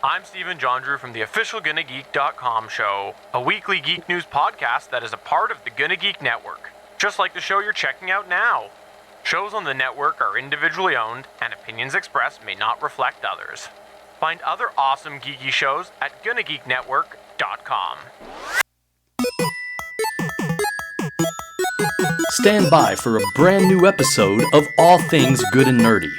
I'm Stephen John Drew from the official GonnaGeek.com show, a weekly geek news podcast that is a part of the Gonna Geek Network, just like the show you're checking out now. Shows on the network are individually owned, and opinions expressed may not reflect others. Find other awesome geeky shows at GonnaGeekNetwork.com. Stand by for a brand new episode of All Things Good and Nerdy.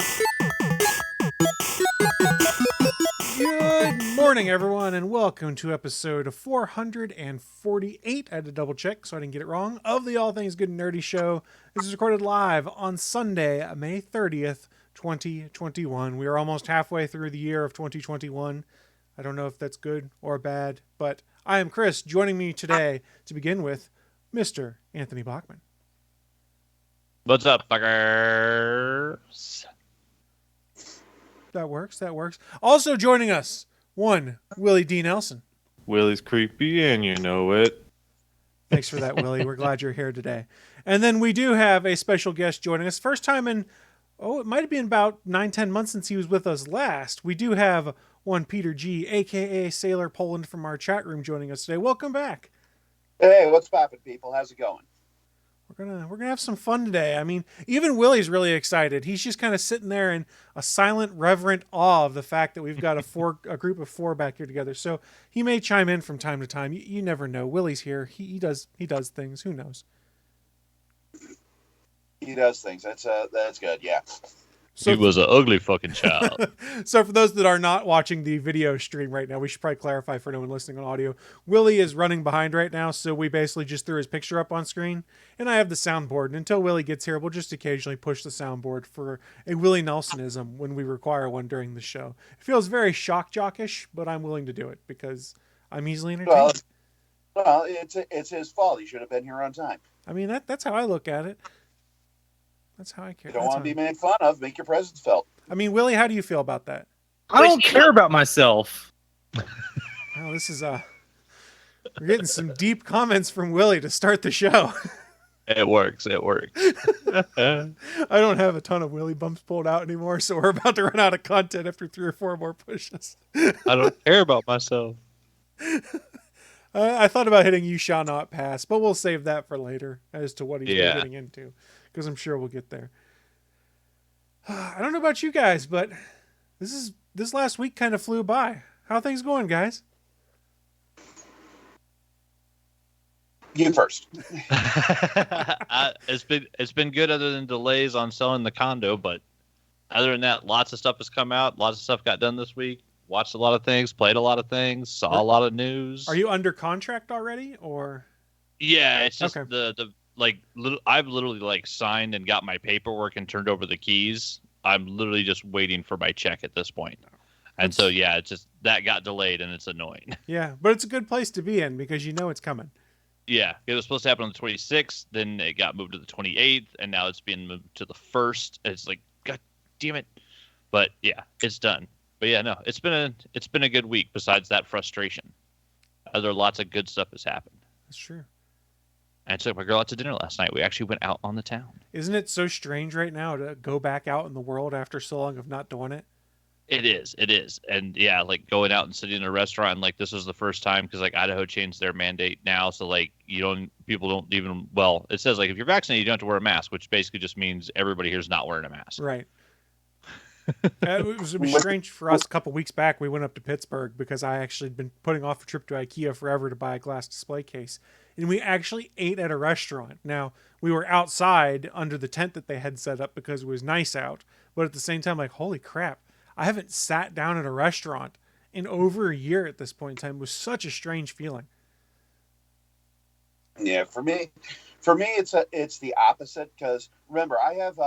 Good morning, everyone, and welcome to episode 448. I had to double check so I didn't get it wrong. Of the All Things Good and Nerdy show. This is recorded live on Sunday, May 30th, 2021. We are almost halfway through the year of 2021. I don't know if that's good or bad, but I am Chris. Joining me today to begin with, Mr. Anthony Bachman. What's up, fuckers? That works. Also joining us, one Willie D. Nelson. Willie's creepy and you know it. Thanks for that, Willie. We're glad you're here today. And then we do have a special guest joining us. First time in, it might have been about 9-10 months since he was with us last. We do have one Peter G., a.k.a. Sailor Poland from our chat room joining us today. Welcome back. Hey, what's poppin', people? How's it going? We're gonna have some fun today. I mean, even Willie's really excited. He's just kind of sitting there in a silent, reverent awe of the fact that we've got a group of four back here together. So he may chime in from time to time. You never know. Willie's here. He does things. Who knows? He does things. That's good. Yeah. So, he was an ugly fucking child. So for those that are not watching the video stream right now, we should probably clarify for anyone listening on audio. Willie is running behind right now, so we basically just threw his picture up on screen, and I have the soundboard. And until Willie gets here, we'll just occasionally push the soundboard for a Willie Nelsonism when we require one during the show. It feels very shock jockish, but I'm willing to do it because I'm easily entertained. Well, it's his fault. He should have been here on time. I mean, that's how I look at it. That's how I care. You don't want to be made fun of. Make your presence felt. I mean, Willie, how do you feel about that? I don't care about myself. Well, this is we're getting some deep comments from Willie to start the show. It works. I don't have a ton of Willie bumps pulled out anymore, so we're about to run out of content after 3 or 4 more pushes. I don't care about myself. I thought about hitting You Shall Not Pass, but we'll save that for later as to what he's getting into, because I'm sure we'll get there. I don't know about you guys, but this last week kind of flew by. How are things going, guys? You first. It's been good other than delays on selling the condo, but other than that, lots of stuff has come out. Lots of stuff got done this week. Watched a lot of things, played a lot of things, saw a lot of news. Are you under contract already, or? Yeah, it's just okay. I've literally signed and got my paperwork and turned over the keys. I'm literally just waiting for my check at this point. And so, yeah, it's just that got delayed and it's annoying. Yeah, but it's a good place to be in because you know it's coming. Yeah, it was supposed to happen on the 26th, then it got moved to the 28th, and now it's being moved to the 1st. It's like, God damn it. But yeah, it's done. But yeah, no, it's been a good week besides that frustration. Lots of good stuff has happened. That's true. I took my girl out to dinner last night. We actually went out on the town. Isn't it so strange right now to go back out in the world after so long of not doing it? It is. And yeah, going out and sitting in a restaurant, this was the first time because Idaho changed their mandate now. So it says if you're vaccinated, you don't have to wear a mask, which basically just means everybody here is not wearing a mask. Right. It was strange for us. A couple weeks back, we went up to Pittsburgh because I actually had been putting off a trip to IKEA forever to buy a glass display case. And we actually ate at a restaurant. Now, we were outside under the tent that they had set up because it was nice out. But at the same time, holy crap, I haven't sat down at a restaurant in over a year at this point in time. It was such a strange feeling. Yeah, for me, it's the opposite because remember I have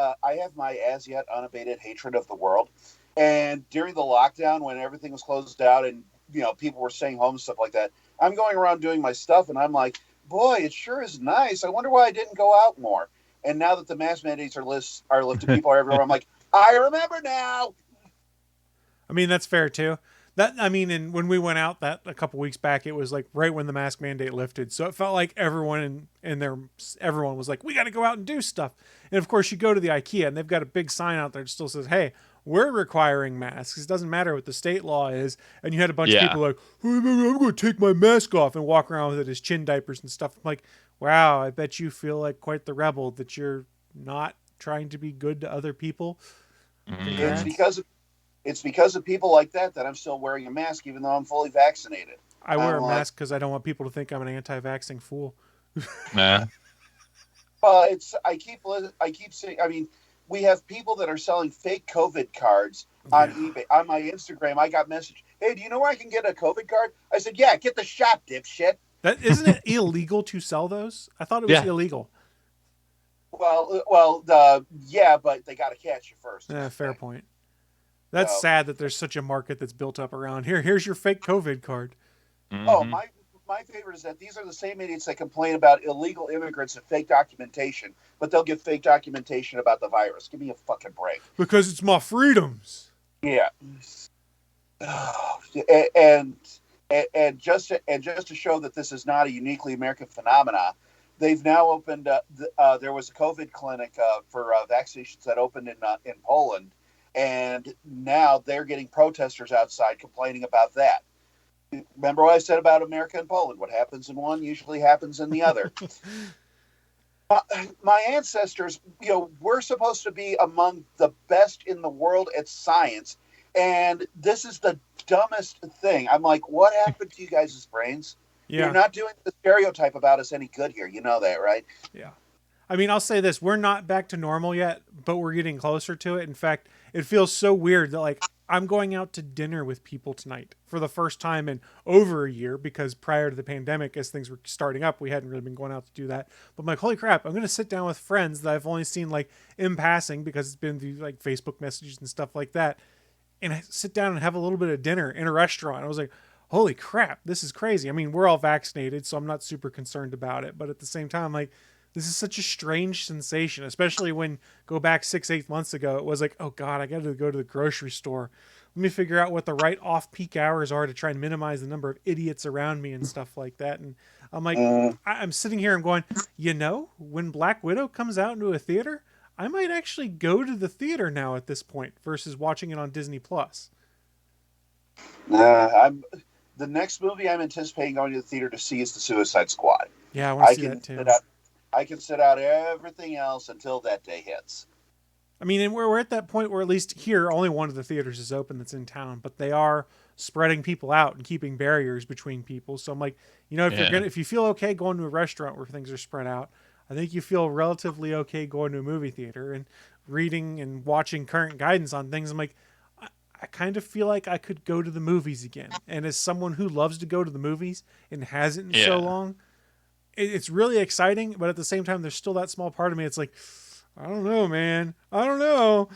my as yet unabated hatred of the world, and during the lockdown when everything was closed out and people were staying home and stuff like that, I'm going around doing my stuff and I'm like, boy, it sure is nice. I wonder why I didn't go out more. And now that the mask mandates are lifted, people are everywhere. I'm like, I remember now. I mean, that's fair too. And when we went out that a couple weeks back, it was right when the mask mandate lifted. So it felt like everyone was like, we got to go out and do stuff. And of course you go to the IKEA and they've got a big sign out there that still says, hey, we're requiring masks. It doesn't matter what the state law is. And you had a bunch of Yeah. people like, "Oh, I'm going to take my mask off," and walk around with it as chin diapers and stuff. I'm like, wow, I bet you feel like quite the rebel that you're not trying to be good to other people. It's because of people like that I'm still wearing a mask, even though I'm fully vaccinated. I wear I'm a like- mask because I don't want people to think I'm an anti-vaxxing fool. Nah. Well, I keep saying. I mean, we have people that are selling fake COVID cards on eBay. On my Instagram, I got message. Hey, do you know where I can get a COVID card? I said, yeah, get the shot, dipshit. That isn't it illegal to sell those? I thought it was illegal. Well, yeah, but they got to catch you first. Fair point. That's sad that there's such a market that's built up around here. Here's your fake COVID card. Mm-hmm. Oh, my favorite is that these are the same idiots that complain about illegal immigrants and fake documentation, but they'll give fake documentation about the virus. Give me a fucking break. Because it's my freedoms. Yeah. And just to show that this is not a uniquely American phenomena, they've now opened. There was a COVID clinic for vaccinations that opened in Poland, and now they're getting protesters outside complaining about that. Remember what I said about America and Poland? What happens in one usually happens in the other. My ancestors, we're supposed to be among the best in the world at science, and this is the dumbest thing. I'm like, what happened to you guys' brains? Yeah. You're not doing the stereotype about us any good here. You know that, right? Yeah. I mean, I'll say this. We're not back to normal yet, but we're getting closer to it. In fact, it feels so weird that, like, I'm going out to dinner with people tonight for the first time in over a year, because prior to the pandemic, as things were starting up, we hadn't really been going out to do that. But I'm like, holy crap, I'm going to sit down with friends that I've only seen, like, in passing, because it's been through, like, Facebook messages and stuff like that. And I sit down and have a little bit of dinner in a restaurant. I was like, holy crap, this is crazy. I mean, we're all vaccinated, so I'm not super concerned about it. But at the same time, like, this is such a strange sensation, especially when go back 6-8 months ago, it was like, oh God, I got to go to the grocery store. Let me figure out what the right off-peak hours are to try and minimize the number of idiots around me and stuff like that. And I'm like, I'm sitting here, I'm going, when Black Widow comes out into a theater, I might actually go to the theater now at this point versus watching it on Disney Plus. The next movie I'm anticipating going to the theater to see is The Suicide Squad. Yeah, I want to see that too. I can sit out everything else until that day hits. I mean, and we're at that point where at least here, only one of the theaters is open that's in town, but they are spreading people out and keeping barriers between people. So I'm like, if you feel okay going to a restaurant where things are spread out, I think you feel relatively okay going to a movie theater and reading and watching current guidance on things. I'm like, I kind of feel like I could go to the movies again. And as someone who loves to go to the movies and hasn't in so long, it's really exciting. But at the same time, there's still that small part of me. It's like, I don't know, man. I don't know.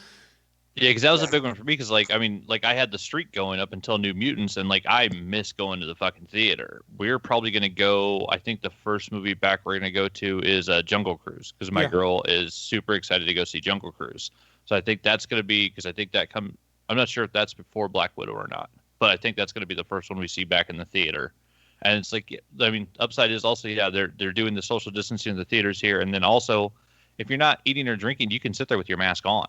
Yeah, because that was a big one for me. Because, I had the streak going up until New Mutants, and, I miss going to the fucking theater. We're probably going to go, I think the first movie back we're going to go to is Jungle Cruise, because my girl is super excited to go see Jungle Cruise. So I think that's going to be, because I think I'm not sure if that's before Black Widow or not, but I think that's going to be the first one we see back in the theater. And it's like, upside is also, they're doing the social distancing in the theaters here. And then also, if you're not eating or drinking, you can sit there with your mask on.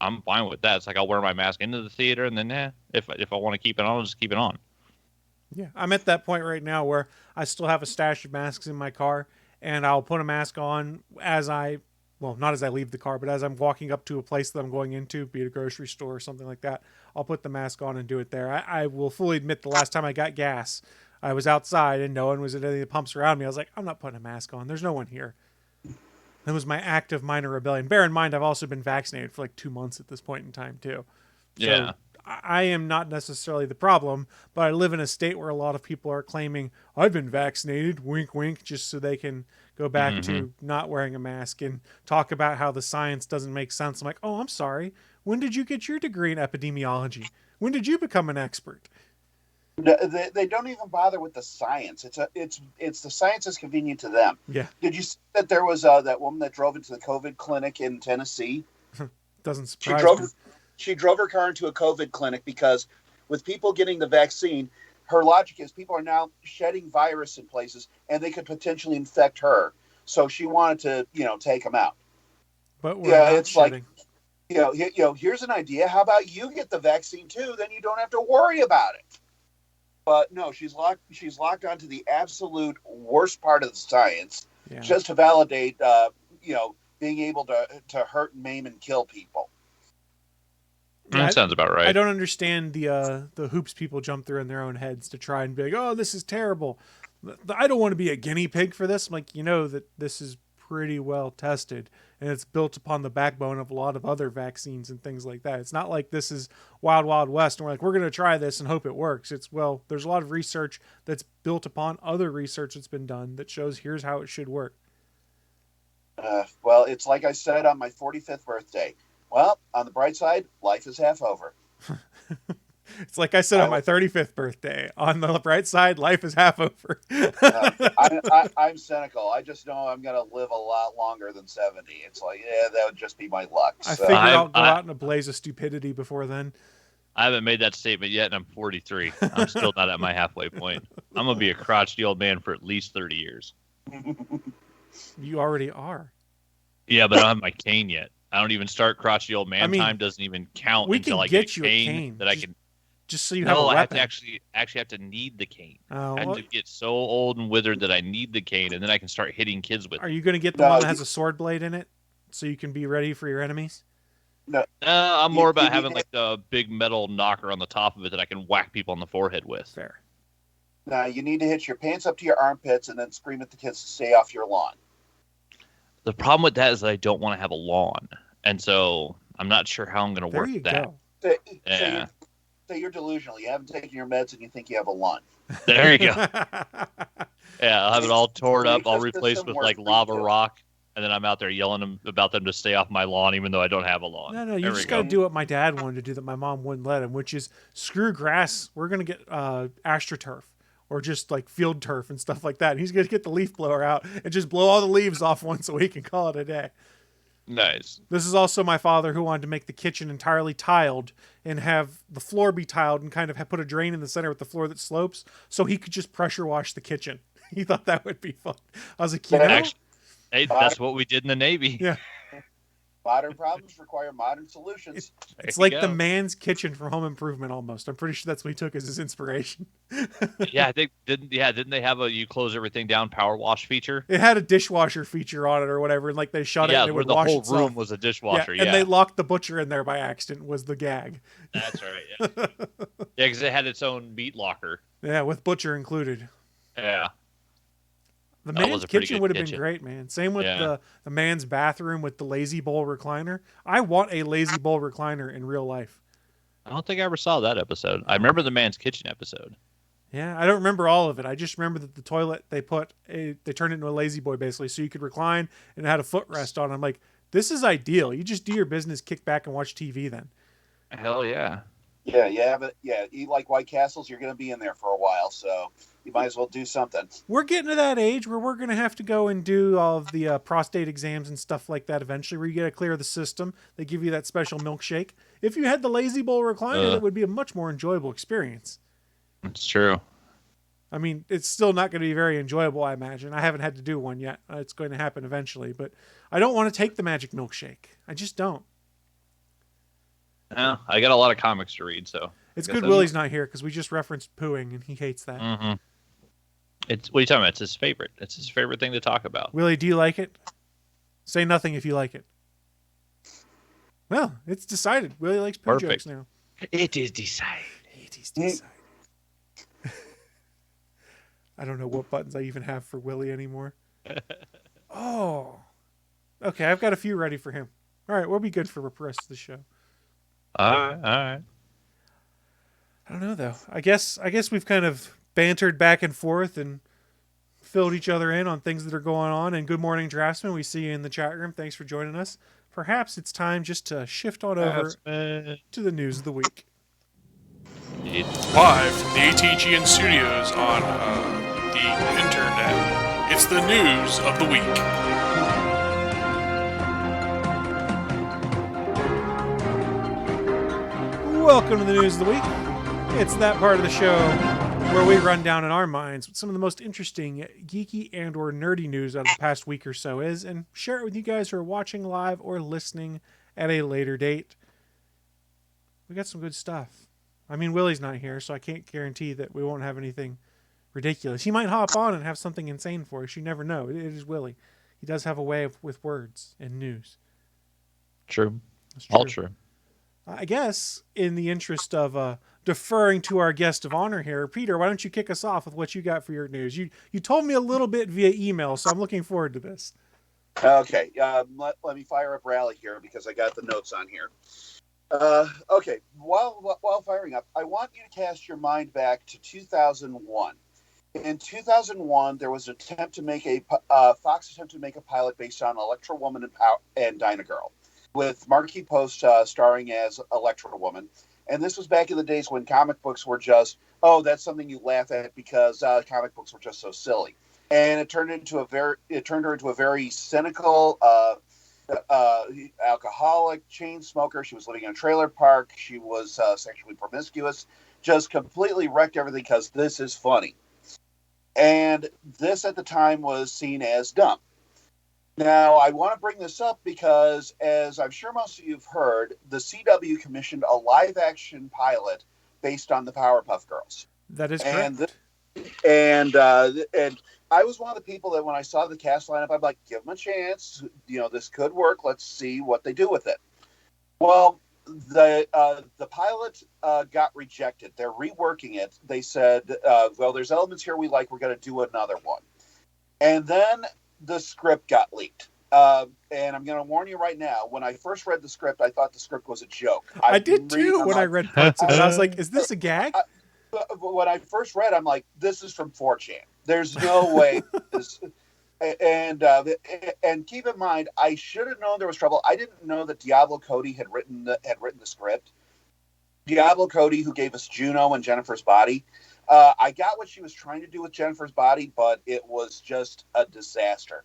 I'm fine with that. It's like I'll wear my mask into the theater, and then if I want to keep it on, I'll just keep it on. Yeah, I'm at that point right now where I still have a stash of masks in my car, and I'll put a mask on not as I leave the car, but as I'm walking up to a place that I'm going into, be it a grocery store or something like that, I'll put the mask on and do it there. I will fully admit the last time I got gas, I was outside and no one was at any of the pumps around me. I was like, I'm not putting a mask on. There's no one here. That was my act of minor rebellion. Bear in mind, I've also been vaccinated for 2 months at this point in time, too. So yeah. I am not necessarily the problem, but I live in a state where a lot of people are claiming, I've been vaccinated, wink, wink, just so they can go back to not wearing a mask and talk about how the science doesn't make sense. I'm like, oh, I'm sorry. When did you get your degree in epidemiology? When did you become an expert? They don't even bother with the science. It's the science is convenient to them. Yeah. Did you see that there was that woman that drove into the COVID clinic in Tennessee? Doesn't surprise me. She drove her car into a COVID clinic because with people getting the vaccine, her logic is people are now shedding virus in places and they could potentially infect her. So she wanted to, take them out. But we're not shedding. Here's an idea. How about you get the vaccine too? Then you don't have to worry about it. But no, she's locked onto the absolute worst part of the science, just to validate, being able to hurt, maim, and kill people. That sounds about right. I don't understand the hoops people jump through in their own heads to try and be like, oh, this is terrible. I don't want to be a guinea pig for this. I'm like, that this is pretty well tested, and it's built upon the backbone of a lot of other vaccines and things like that. It's not like this is wild, wild west, and we're going to try this and hope it works. There's a lot of research that's built upon other research that's been done that shows here's how it should work. Well, it's like I said on my 45th birthday. Well, on the bright side, life is half over. It's like I said on my 35th birthday. On the bright side, life is half over. I'm cynical. I just know I'm going to live a lot longer than 70. It's like, that would just be my luck. I figure I'll go out in a blaze of stupidity before then. I haven't made that statement yet, and I'm 43. I'm still not at my halfway point. I'm going to be a crotchety old man for at least 30 years. You already are. Yeah, but I don't have my cane yet. I don't even start crotchety old man time. Doesn't even count until I get a cane that I can. Just so you have a weapon. I have to actually have to need the cane. I have to get so old and withered that I need the cane, and then I can start hitting kids with it. Are you going to get the one that has a sword blade in it so you can be ready for your enemies? No. I'm more about having like the big metal knocker on the top of it that I can whack people on the forehead with. Fair. Now, you need to hitch your pants up to your armpits and then scream at the kids to stay off your lawn. The problem with that is that I don't want to have a lawn, and so I'm not sure how I'm going to work that. Go. So you're delusional. You haven't taken your meds and you think you have a lawn. There you go. Yeah, I'll have it all torn up. I'll replace it with like lava rock, and then I'm out there yelling about them to stay off my lawn, even though I don't have a lawn. No, you just got to do what my dad wanted to do that my mom wouldn't let him, which is screw grass. We're going to get AstroTurf. Or just like field turf and stuff like that. And he's going to get the leaf blower out and just blow all the leaves off once a week and call it a day. Nice. This is also my father who wanted to make the kitchen entirely tiled and have the floor be tiled and kind of put a drain in the center with the floor that slopes so he could just pressure wash the kitchen. He thought that would be fun. I was like, Actually, hey, that's what we did in the Navy. Yeah. Modern problems require modern solutions. It's like the man's kitchen from Home Improvement almost. I'm pretty sure that's what he took as his inspiration. Yeah, I think didn't they have a you close everything down power wash feature? It had a dishwasher feature on it or whatever, and like they shut it and it would wash itself. The whole room was a dishwasher. And they locked the butcher in there by accident was the gag. That's right. Yeah, because it had its own meat locker. Yeah, with butcher included. Yeah. The man's kitchen would have been great, man. Same with the man's bathroom with the lazy bowl recliner. I want a lazy bowl recliner in real life. I don't think I ever saw that episode. I remember the man's kitchen episode. Yeah, I don't remember all of it. I just remember that the toilet they turned it into a lazy boy basically, so you could recline and it had a footrest on. I'm like, this is ideal. You just do your business, kick back, and watch TV then. Hell yeah. Yeah, but eat like White Castles, you're going to be in there for a while, so you might as well do something. We're getting to that age where we're going to have to go and do all of the prostate exams and stuff like that eventually, where you got to clear the system. They give you that special milkshake. If you had the lazy bowl recliner, it would be a much more enjoyable experience. It's true. I mean, it's still not going to be very enjoyable, I imagine. I haven't had to do one yet. It's going to happen eventually, but I don't want to take the magic milkshake. I just don't. No, I got a lot of comics to read, so it's good Willie's not here because we just referenced pooing and he hates that. Mm-hmm. What are you talking about? It's his favorite. It's his favorite thing to talk about. Willie, do you like it? Say nothing if you like it. Well, it's decided. Willie likes poo jokes now. It is decided. It is decided. I don't know what buttons I even have for Willie anymore. Oh. Okay, I've got a few ready for him. All right, we'll be good for the rest of the show. All right. I don't know though. I guess we've kind of bantered back and forth and filled each other in on things that are going on. And good morning, Draftsman. We see you in the chat room. Thanks for joining us. Perhaps it's time just to shift on over to the news of the week. Live from the ATGN studios on the internet, it's the news of the week. Welcome to the news of the week. It's that part of the show where we run down in our minds what some of the most interesting geeky and or nerdy news out of the past week or so is and share it with you guys who are watching live or listening at a later date. We got some good stuff. I mean, Willie's not here, so I can't guarantee that we won't have anything ridiculous. He might hop on and have something insane for us. You never know. It is Willie. He does have a way with words and news. True. That's All true. I guess in the interest of deferring to our guest of honor here, Peter, why don't you kick us off with what you got for your news? You told me a little bit via email, so I'm looking forward to this. Okay, let me fire up Rally here because I got the notes on here. Okay, while firing up, I want you to cast your mind back to 2001. In 2001, there was an attempt to make Fox attempt to make a pilot based on Electra Woman and Dyna Girl, with Marquis Post starring as Electra Woman. And this was back in the days when comic books were just, oh, that's something you laugh at because comic books were just so silly. And it turned her into a very cynical, alcoholic, chain smoker. She was living in a trailer park. She was sexually promiscuous. Just completely wrecked everything because this is funny. And this at the time was seen as dumb. Now, I want to bring this up because, as I'm sure most of you have heard, the CW commissioned a live-action pilot based on the Powerpuff Girls. That is correct. And I was one of the people that when I saw the cast lineup, I'm like, give them a chance. This could work. Let's see what they do with it. Well, the pilot got rejected. They're reworking it. They said, well, there's elements here we like. We're going to do another one. And then the script got leaked. And I'm going to warn you right now, when I first read the script, I thought the script was a joke. I did too when I read parts of it. I was like, is this a gag? When I first read, I'm like, this is from 4chan. There's no way. And keep in mind, I should have known there was trouble. I didn't know that Diablo Cody had written the script. Diablo Cody, who gave us Juno and Jennifer's Body. I got what she was trying to do with Jennifer's Body, but it was just a disaster.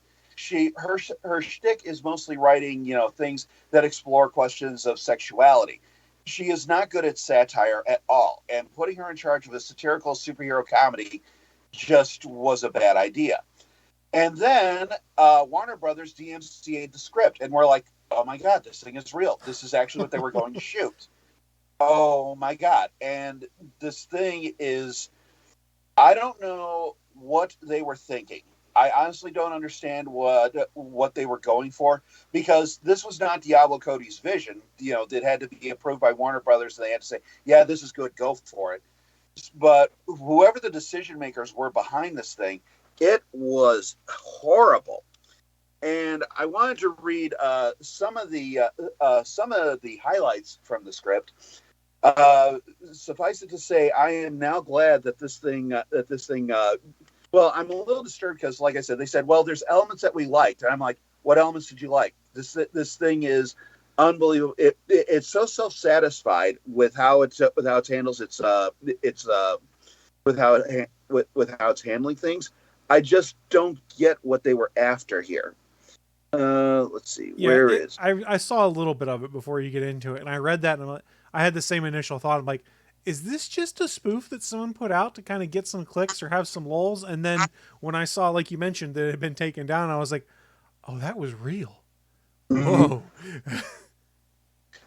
Her shtick is mostly writing, things that explore questions of sexuality. She is not good at satire at all, and putting her in charge of a satirical superhero comedy just was a bad idea. And then Warner Brothers DMCA'd the script, and we're like, oh my God, this thing is real. This is actually what they were going to shoot. Oh my God. And this thing is, I don't know what they were thinking. I honestly don't understand what they were going for, because this was not Diablo Cody's vision. It had to be approved by Warner Brothers, and they had to say, yeah, this is good, go for it. But whoever the decision makers were behind this thing, it was horrible. And I wanted to read some of the highlights from the script. Suffice it to say, I am now glad that this thing. Well, I'm a little disturbed because, like I said, they said, well, there's elements that we liked, and I'm like, what elements did you like? This thing is unbelievable. It's so self-satisfied with how it handles with how it's handling things. I just don't get what they were after here. Let's see, I saw a little bit of it before you get into it, and I read that, and I had the same initial thought. I'm like, is this just a spoof that someone put out to kind of get some clicks or have some lulls? And then when I saw, like you mentioned, that it had been taken down, I was like, oh, that was real. Whoa.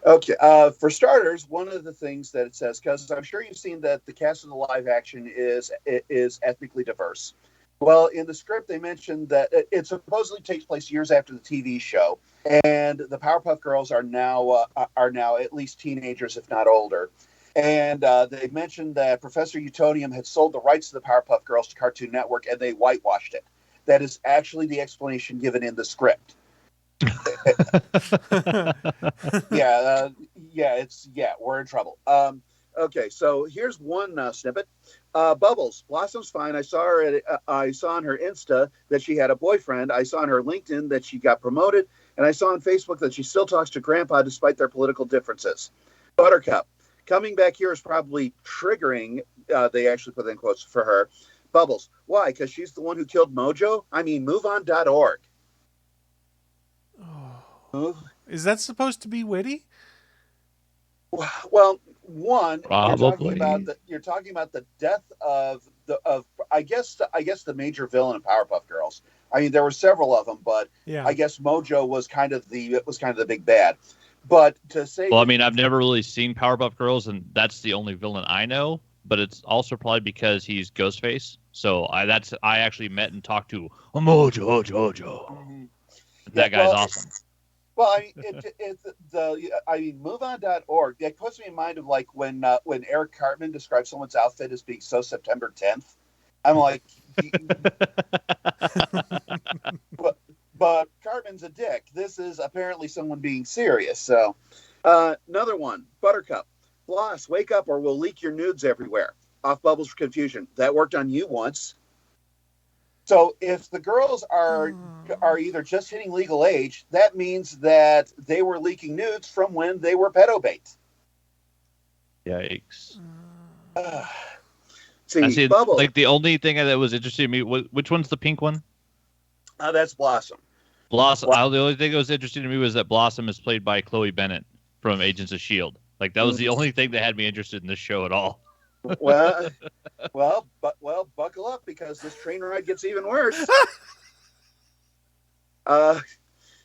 Okay. For starters, one of the things that it says, because I'm sure you've seen that the cast of the live action is ethnically diverse. Well, in the script, they mentioned that it supposedly takes place years after the TV show, and the Powerpuff Girls are now at least teenagers, if not older. And they mentioned that Professor Utonium had sold the rights to the Powerpuff Girls to Cartoon Network, and they whitewashed it. That is actually the explanation given in the script. We're in trouble. Okay, so here's one snippet. Bubbles, Blossom's fine. I saw on her Insta that she had a boyfriend. I saw on her LinkedIn that she got promoted, and I saw on Facebook that she still talks to Grandpa despite their political differences. Buttercup, coming back here is probably triggering. They actually put in quotes for her. Bubbles, why? Because she's the one who killed Mojo? I mean, moveon.org. Oh. Is that supposed to be witty? Well, one, probably. You're talking about the death of I guess the major villain of Powerpuff Girls. I mean, there were several of them, but yeah. I guess Mojo was kind of the big bad. But to say, Well, I mean, I've never really seen Powerpuff Girls, and that's the only villain I know. But it's also probably because he's Ghostface. So I actually met and talked to Mojo Jojo. That guy's awesome. Well, I mean, MoveOn.org. That puts me in mind of like when Eric Cartman describes someone's outfit as being so September 10th. I'm like, but Cartman's a dick. This is apparently someone being serious. So, another one, Buttercup. Floss, wake up or we'll leak your nudes everywhere. Off Bubbles for confusion. That worked on you once. So if the girls are either just hitting legal age, that means that they were leaking nudes from when they were pedo bait. Yikes. See, Bubbles. Like the only thing that was interesting to me, which one's the pink one? That's Blossom. Blossom. The only thing that was interesting to me was that Blossom is played by Chloe Bennett from Agents of S.H.I.E.L.D. Like that was the only thing that had me interested in this show at all. Well, buckle up because this train ride gets even worse.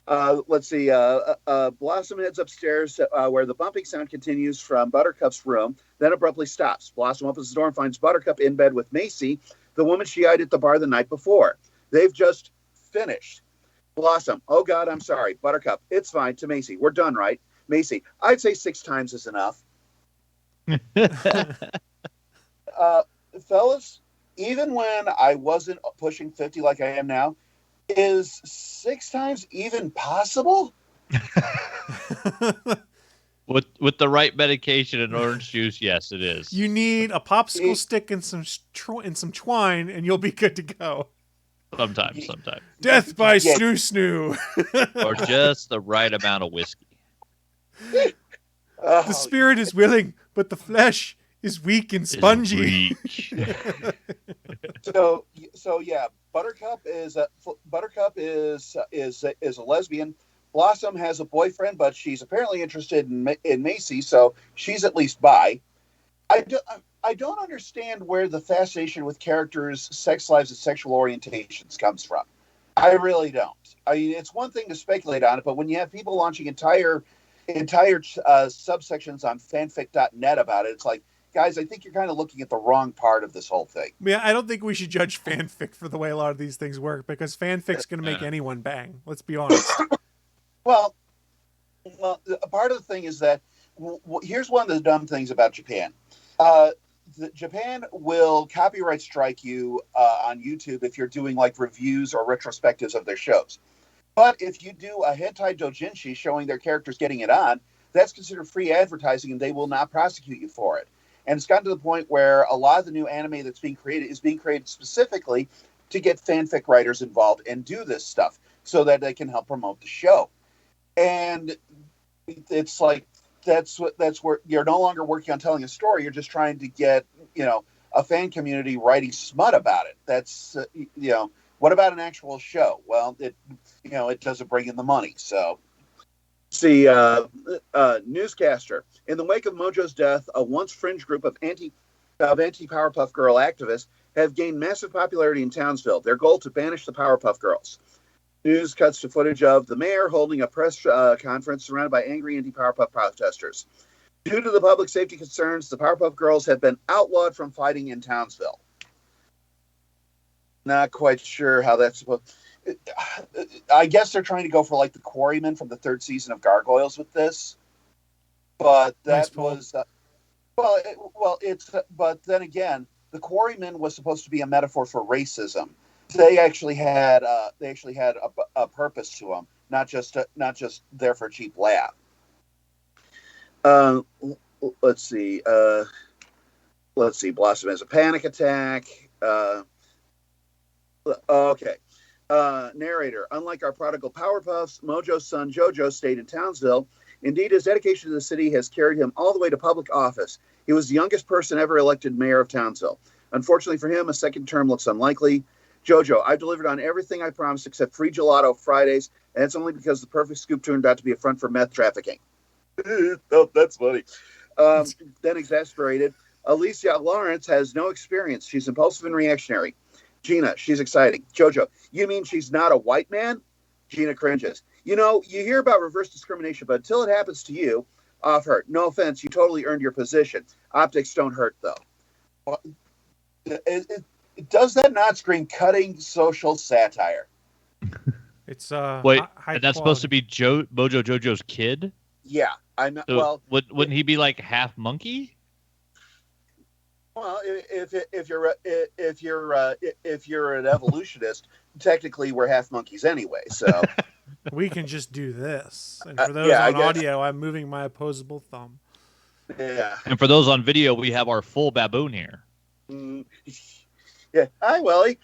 Let's see. Blossom heads upstairs where the bumping sound continues from Buttercup's room, then abruptly stops. Blossom opens the door and finds Buttercup in bed with Macy, the woman she eyed at the bar the night before. They've just finished. Blossom, oh God, I'm sorry. Buttercup, it's fine. To Macy, we're done, right? Macy, I'd say 6 times is enough. Fellas, even when I wasn't pushing 50 like I am now, is 6 times even possible? With the right medication and orange juice, yes, it is. You need a popsicle stick and some twine, and you'll be good to go. Sometimes. Death by snoo. Or just the right amount of whiskey. The spirit is willing, but the flesh is weak and spongy. So yeah, Buttercup is a lesbian. Blossom has a boyfriend, but she's apparently interested in Macy, so she's at least bi. I don't understand where the fascination with characters' sex lives and sexual orientations comes from. I really don't. I mean, it's one thing to speculate on it, but when you have people launching entire subsections on fanfic.net about it, it's like, guys, I think you're kind of looking at the wrong part of this whole thing. Yeah, I don't think we should judge fanfic for the way a lot of these things work, because fanfic's going to make anyone bang. Let's be honest. Well, part of the thing is that here's one of the dumb things about Japan. Japan will copyright strike you on YouTube if you're doing like reviews or retrospectives of their shows. But if you do a hentai doujinshi showing their characters getting it on, that's considered free advertising and they will not prosecute you for it. And it's gotten to the point where a lot of the new anime that's being created is being created specifically to get fanfic writers involved and do this stuff so that they can help promote the show. And it's like, that's where you're no longer working on telling a story. You're just trying to get, a fan community writing smut about it. That's, what about an actual show? Well, it doesn't bring in the money. So, see, newscaster. In the wake of Mojo's death, a once fringe group of anti-Powerpuff Girl activists have gained massive popularity in Townsville. Their goal to banish the Powerpuff Girls. News cuts to footage of the mayor holding a press conference surrounded by angry anti-Powerpuff protesters. Due to the public safety concerns, the Powerpuff Girls have been outlawed from fighting in Townsville. Not quite sure how that's supposed. I guess they're trying to go for like the Quarrymen from the 3rd season of Gargoyles with this, but that was but then again, the Quarrymen was supposed to be a metaphor for racism. They actually had a purpose to them, not just there for a cheap laugh. Let's see. Blossom has a panic attack. Okay. Narrator. Unlike our prodigal Powerpuffs, Mojo's son Jojo stayed in Townsville. Indeed, his dedication to the city has carried him all the way to public office. He was the youngest person ever elected mayor of Townsville. Unfortunately for him, a second term looks unlikely. Jojo, I've delivered on everything I promised except free gelato Fridays, and it's only because the perfect scoop turned out to be a front for meth trafficking. Oh, that's funny. Then exasperated, Alicia Lawrence has no experience. She's impulsive and reactionary. Gina, she's exciting. Jojo, you mean she's not a white man? Gina cringes. You know, you hear about reverse discrimination, but until it happens to you, off hurt. No offense, you totally earned your position. Optics don't hurt, though. Does that not scream cutting social satire? It's Wait, high and that's supposed to be Mojo Jojo's kid? Yeah, I'm So well. Wouldn't he be like half monkey? Well, if you're an evolutionist, technically we're half monkeys anyway. So we can just do this. And for those yeah, on audio, I'm moving my opposable thumb. Yeah. And for those on video, we have our full baboon here. Yeah. Hi, Willie.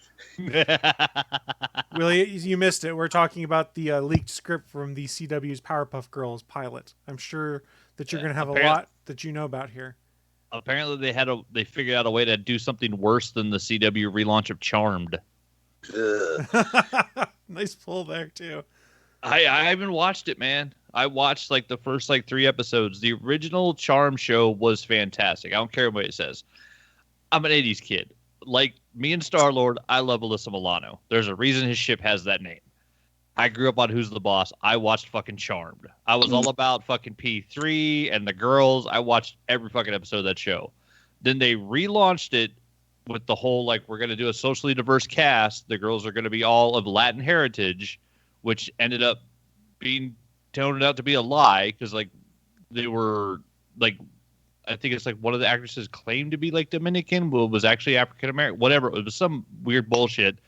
Willie, you missed it. We're talking about the leaked script from the CW's Powerpuff Girls pilot. I'm sure that you're going to have a lot that you know about here. Apparently, they figured out a way to do something worse than the CW relaunch of Charmed. Nice pull there too. I haven't watched it, man. I watched like the first 3 episodes. The original Charmed show was fantastic. I don't care what it says. I'm an 80s kid. Like me and Star-Lord, I love Alyssa Milano. There's a reason his ship has that name. I grew up on Who's the Boss. I watched fucking Charmed. I was all about fucking P3 and the girls. I watched every fucking episode of that show. Then they relaunched it with the whole, we're going to do a socially diverse cast. The girls are going to be all of Latin heritage, which ended up being turned out to be a lie because, they were, I think it's one of the actresses claimed to be Dominican, but was actually African American. Whatever. It was some weird bullshit.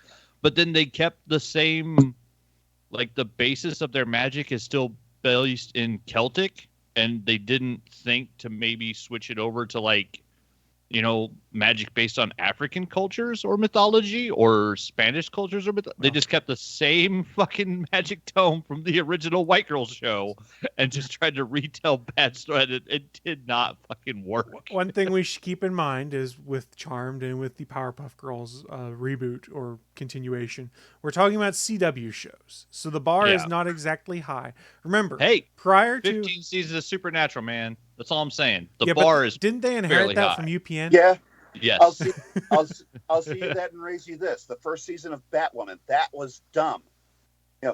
But then they kept the same, the basis of their magic is still based in Celtic, and they didn't think to maybe switch it over to magic based on African cultures or mythology or Spanish cultures or They just kept the same fucking magic tome from the original White Girl show and just tried to retell bad story. It did not fucking work. One thing we should keep in mind is with Charmed and with the Powerpuff Girls reboot or continuation, we're talking about CW shows, so the bar is not exactly high. Remember, prior to 15 seasons of Supernatural, man. That's all I'm saying. The bar is didn't they inherit that high from UPN? Yeah. Yes. I'll see you that and raise you this. The first season of Batwoman, that was dumb. We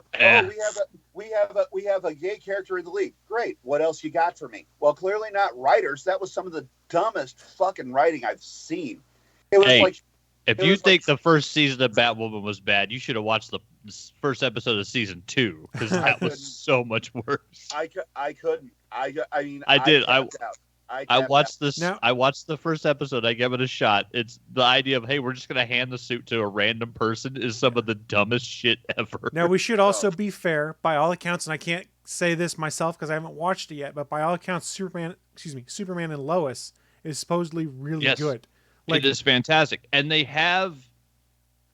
have a gay character in the league. Great. What else you got for me? Well, clearly not writers. That was some of the dumbest fucking writing I've seen. It was if you think the first season of Batwoman was bad, you should have watched the first episode of season 2 because that was so much worse. I couldn't. I did. I watched out. this. I watched the first episode. I gave it a shot. It's the idea of, hey, we're just going to hand the suit to a random person is some of the dumbest shit ever. Now, we should also be fair. By all accounts, and I can't say this myself because I haven't watched it yet, but by all accounts, Superman and Lois is supposedly really good. It is fantastic. And they have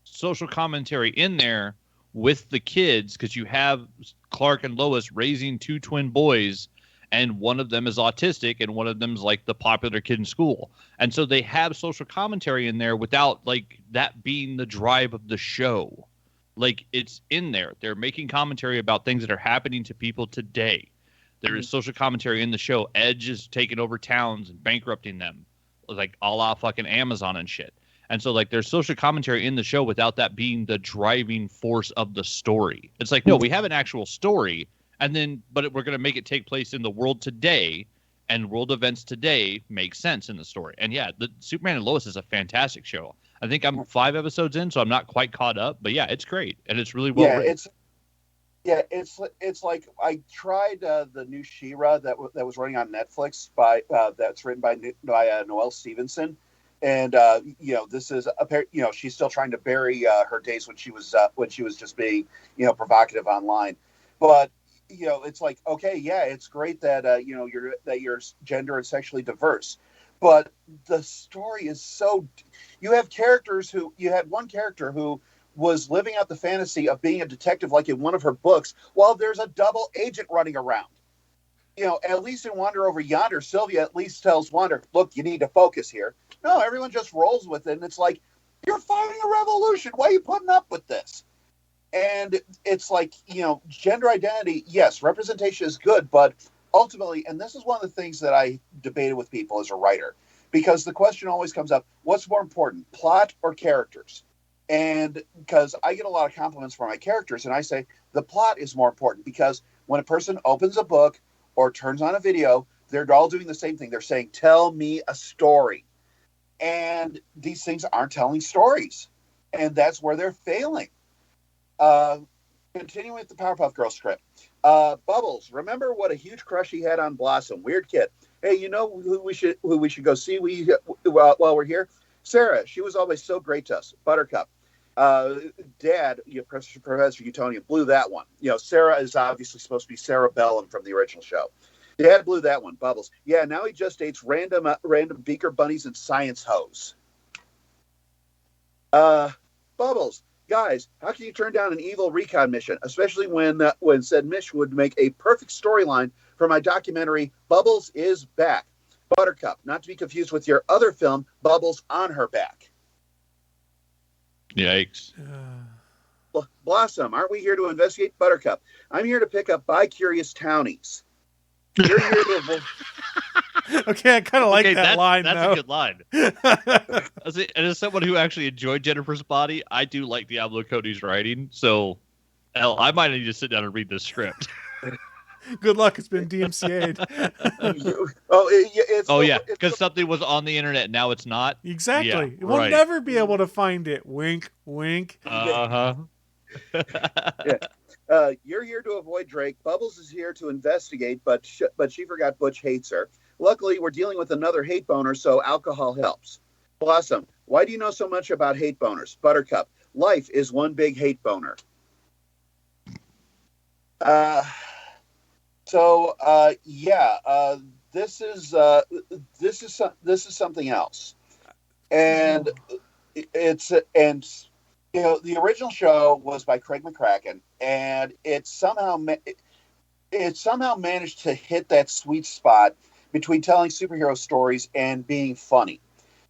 social commentary in there with the kids because you have Clark and Lois raising 2 twin boys, and one of them is autistic and one of them's the popular kid in school. And so they have social commentary in there without that being the drive of the show. It's in there. They're making commentary about things that are happening to people today. There is social commentary in the show. Edge is taking over towns and bankrupting them, a la fucking Amazon and shit. And so there's social commentary in the show without that being the driving force of the story. It's no, we have an actual story. But we're going to make it take place in the world today, and world events today make sense in the story. And the Superman and Lois is a fantastic show. I think I'm 5 episodes in, so I'm not quite caught up. But it's great, and it's really well written. It's like I tried the new She-Ra that was running on Netflix that's written by Noelle Stevenson, and this is she's still trying to bury her days when she was just being provocative online, but. It's it's great that you're gender and sexually diverse, but the story is so. You had one character who was living out the fantasy of being a detective, like in one of her books, while there's a double agent running around. At least in Wander Over Yonder, Sylvia at least tells Wander, "Look, you need to focus here." No, everyone just rolls with it, and it's you're fighting a revolution. Why are you putting up with this? And it's gender identity, yes, representation is good, but ultimately, and this is one of the things that I debated with people as a writer, because the question always comes up, what's more important, plot or characters? And because I get a lot of compliments for my characters, and I say the plot is more important, because when a person opens a book or turns on a video, they're all doing the same thing. They're saying, tell me a story. And these things aren't telling stories. And that's where they're failing. Continuing with the Powerpuff Girls script. Bubbles, remember what a huge crush he had on Blossom. Weird kid. Hey, you know who we should go see while we're here? Sarah. She was always so great to us. Buttercup. Dad, Professor Utonium, blew that one. Sarah is obviously supposed to be Sarah Bellum from the original show. Dad blew that one. Bubbles. Yeah, now he just dates random beaker bunnies and science hoes. Bubbles. Guys, how can you turn down an evil recon mission, especially when said mission would make a perfect storyline for my documentary, Bubbles is Back. Buttercup, not to be confused with your other film, Bubbles on Her Back. Yikes. Blossom, aren't we here to investigate? Buttercup, I'm here to pick up bi-curious townies. You're here to... Okay, I kind of like that line, that's though. a good line. As someone who actually enjoyed Jennifer's Body, I do like Diablo Cody's writing, so hell, I might need to sit down and read this script. Good luck, it's been DMCA'd. Because something was on the internet, now it's not. Exactly. Yeah, we'll never be able to find it. Wink, wink. Uh-huh. You're here to avoid Drake. Bubbles is here to investigate, but she forgot Butch hates her. Luckily, we're dealing with another hate boner, so alcohol helps. Blossom, why do you know so much about hate boners? Buttercup, life is one big hate boner. This is something else, and the original show was by Craig McCracken, and it somehow managed to hit that sweet spot between telling superhero stories and being funny.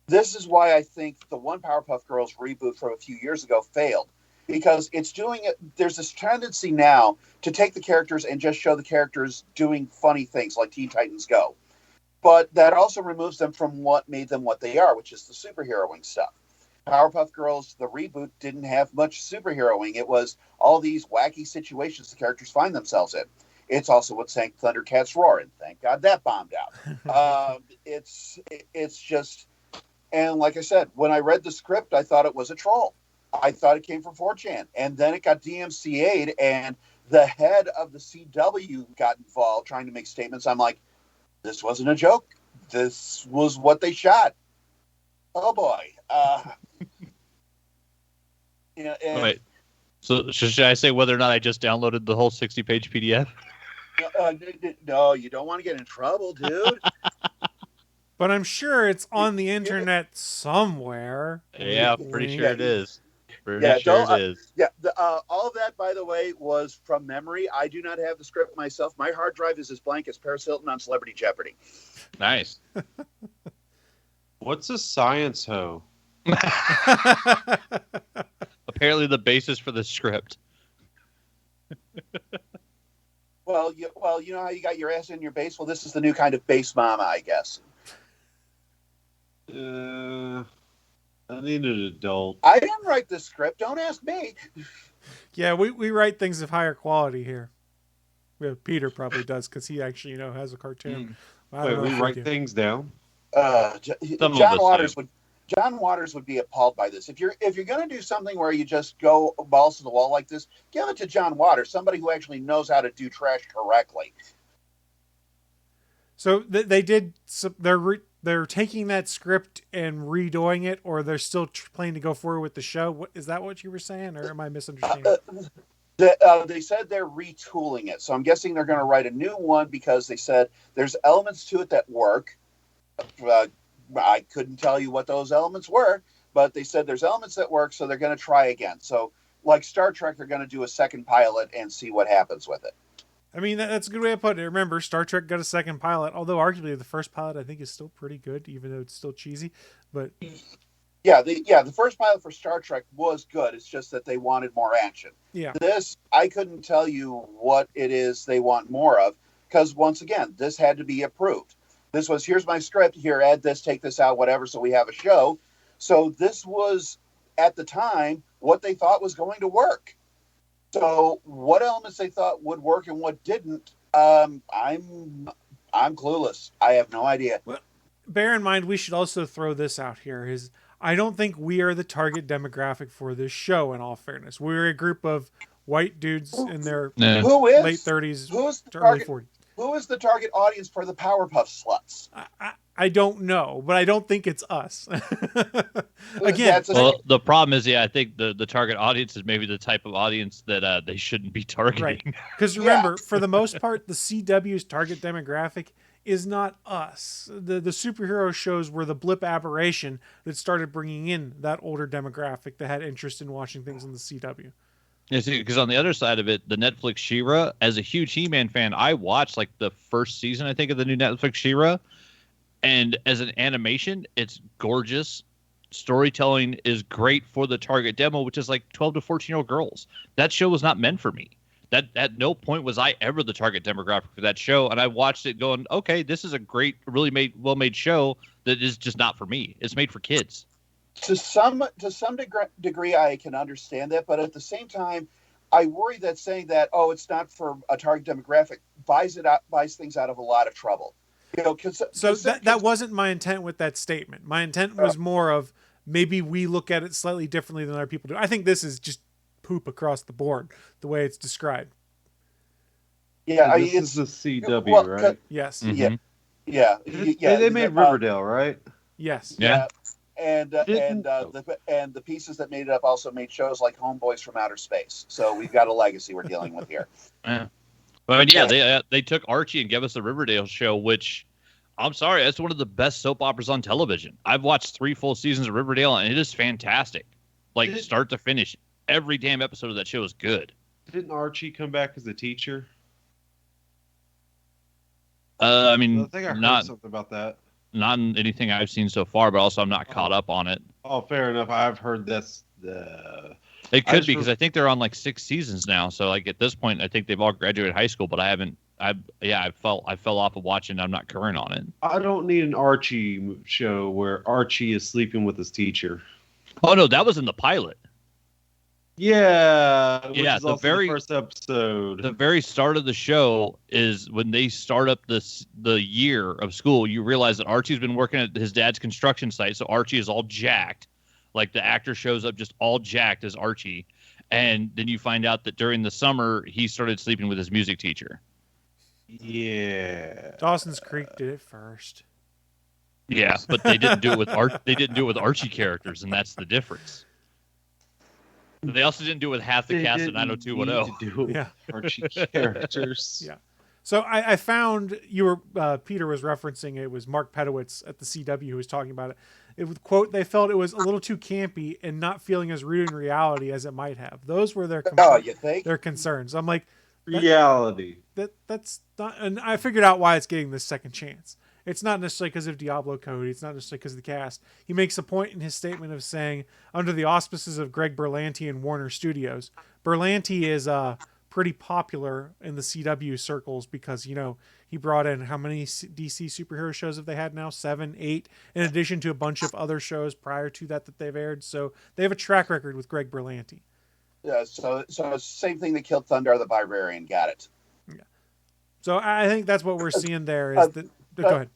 This is why I think the one Powerpuff Girls reboot from a few years ago failed, because it's doing it. There's this tendency now to take the characters and just show the characters doing funny things like Teen Titans Go. But that also removes them from what made them what they are, which is the superheroing stuff. Powerpuff Girls, the reboot, didn't have much superheroing. It was all these wacky situations the characters find themselves in. It's also what sank Thundercats Roar, and thank God that bombed out. It's just, and like I said, when I read the script, I thought it was a troll. I thought it came from 4chan, and then it got DMCA'd, and the head of the CW got involved trying to make statements. I'm like, this wasn't a joke. This was what they shot. Oh boy. Wait. So should I say whether or not I just downloaded the whole 60-page PDF? No, you don't want to get in trouble, dude. But I'm sure it's on the internet somewhere. Yeah, pretty sure it is. All of that, by the way, was from memory. I do not have the script myself. My hard drive is as blank as Paris Hilton on Celebrity Jeopardy. Nice. What's a science hoe? Apparently the basis for the script. Well, you know how you got your ass in your base? Well, this is the new kind of base mama, I guess. I need an adult. I didn't write the script. Don't ask me. Yeah, we write things of higher quality here. Well, Peter probably does, because he actually, has a cartoon. Wait, we write things down? John Waters would be appalled by this. If you're going to do something where you just go balls to the wall like this, give it to John Waters, somebody who actually knows how to do trash correctly. So they're taking that script and redoing it, or they're still planning to go forward with the show. Is that what you were saying, or am I misunderstanding? They said they're retooling it, so I'm guessing they're going to write a new one, because they said there's elements to it that work. I couldn't tell you what those elements were, but they said there's elements that work, so they're going to try again. So, like Star Trek, they're going to do a second pilot and see what happens with it. I mean, that's a good way to put it. Remember, Star Trek got a second pilot, although arguably the first pilot I think is still pretty good, even though it's still cheesy. But the first pilot for Star Trek was good. It's just that they wanted more action. Yeah. This, I couldn't tell you what it is they want more of, because once again, this had to be approved. This was, here's my script, here, add this, take this out, whatever, so we have a show. So this was at the time what they thought was going to work. So what elements they thought would work and what didn't, I'm clueless. I have no idea. Well, bear in mind, we should also throw this out here: is I don't think we are the target demographic for this show. In all fairness, we're a group of white dudes in their Who is late 30s who's the to early target, 40s. Who is the target audience for the Powerpuff sluts? I don't know, but I don't think it's us. Again, well, the problem is, I think the target audience is maybe the type of audience that they shouldn't be targeting. Right. Because remember, for the most part, the CW's target demographic is not us. The superhero shows were the blip aberration that started bringing in that older demographic that had interest in watching things in the CW. Yeah, see, because on the other side of it, the Netflix She-Ra, as a huge He-Man fan, I watched like the first season, I think, of the new Netflix She-Ra. And as an animation, it's gorgeous. Storytelling is great for the target demo, which is like 12 to 14-year-old girls. That show was not meant for me. That at no point was I ever the target demographic for that show. And I watched it going, okay, this is a great, really well-made show that is just not for me. It's made for kids. To some degree, I can understand that, but at the same time, I worry that saying that it's not for a target demographic buys things out of a lot of trouble. That wasn't my intent with that statement. My intent was more of maybe we look at it slightly differently than other people do. I think this is just poop across the board the way it's described. Yeah, it's the CW, right? Yes. Mm-hmm. Yeah. They made Riverdale, right? Yes. Yeah. And the pieces that made it up also made shows like Homeboys from Outer Space. So we've got a legacy we're dealing with here. Yeah. But they took Archie and gave us the Riverdale show, which I'm sorry, that's one of the best soap operas on television. I've watched 3 full seasons of Riverdale, and it is fantastic. Like start to finish, every damn episode of that show is good. Didn't Archie come back as a teacher? I mean, I think I heard something about that. Not in anything I've seen so far, but also I'm not caught up on it. Oh, fair enough. I've heard this. It could be because I think they're on like 6 seasons now. So like at this point, I think they've all graduated high school, but I haven't. I fell off of watching. I'm not current on it. I don't need an Archie show where Archie is sleeping with his teacher. Oh no, that was in the pilot. Yeah, which is the also very the first episode. The very start of the show is when they start up the year of school. You realize that Archie's been working at his dad's construction site, so Archie is all jacked. Like the actor shows up just all jacked as Archie, and then you find out that during the summer he started sleeping with his music teacher. Yeah, Dawson's Creek did it first. Yeah, but they didn't do it with They didn't do it with Archie characters, and that's the difference. They also didn't do it with half the cast of 90210. Archie characters. Yeah. So I found Peter was referencing it was Mark Pedowitz at the CW who was talking about it. It was, quote, they felt it was a little too campy and not feeling as rooted in reality as it might have. Those were their their concerns. I'm like, reality. That's not, and I figured out why it's getting this second chance. It's not necessarily because of Diablo Cody. It's not necessarily because of the cast. He makes a point in his statement of saying, under the auspices of Greg Berlanti and Warner Studios, Berlanti is pretty popular in the CW circles because, he brought in how many DC superhero shows have they had now? 7, 8, in addition to a bunch of other shows prior to that they've aired. So they have a track record with Greg Berlanti. Yeah, so same thing that killed Thunder the Barbarian. Got it. Yeah. So I think that's what we're seeing there is that. Go ahead.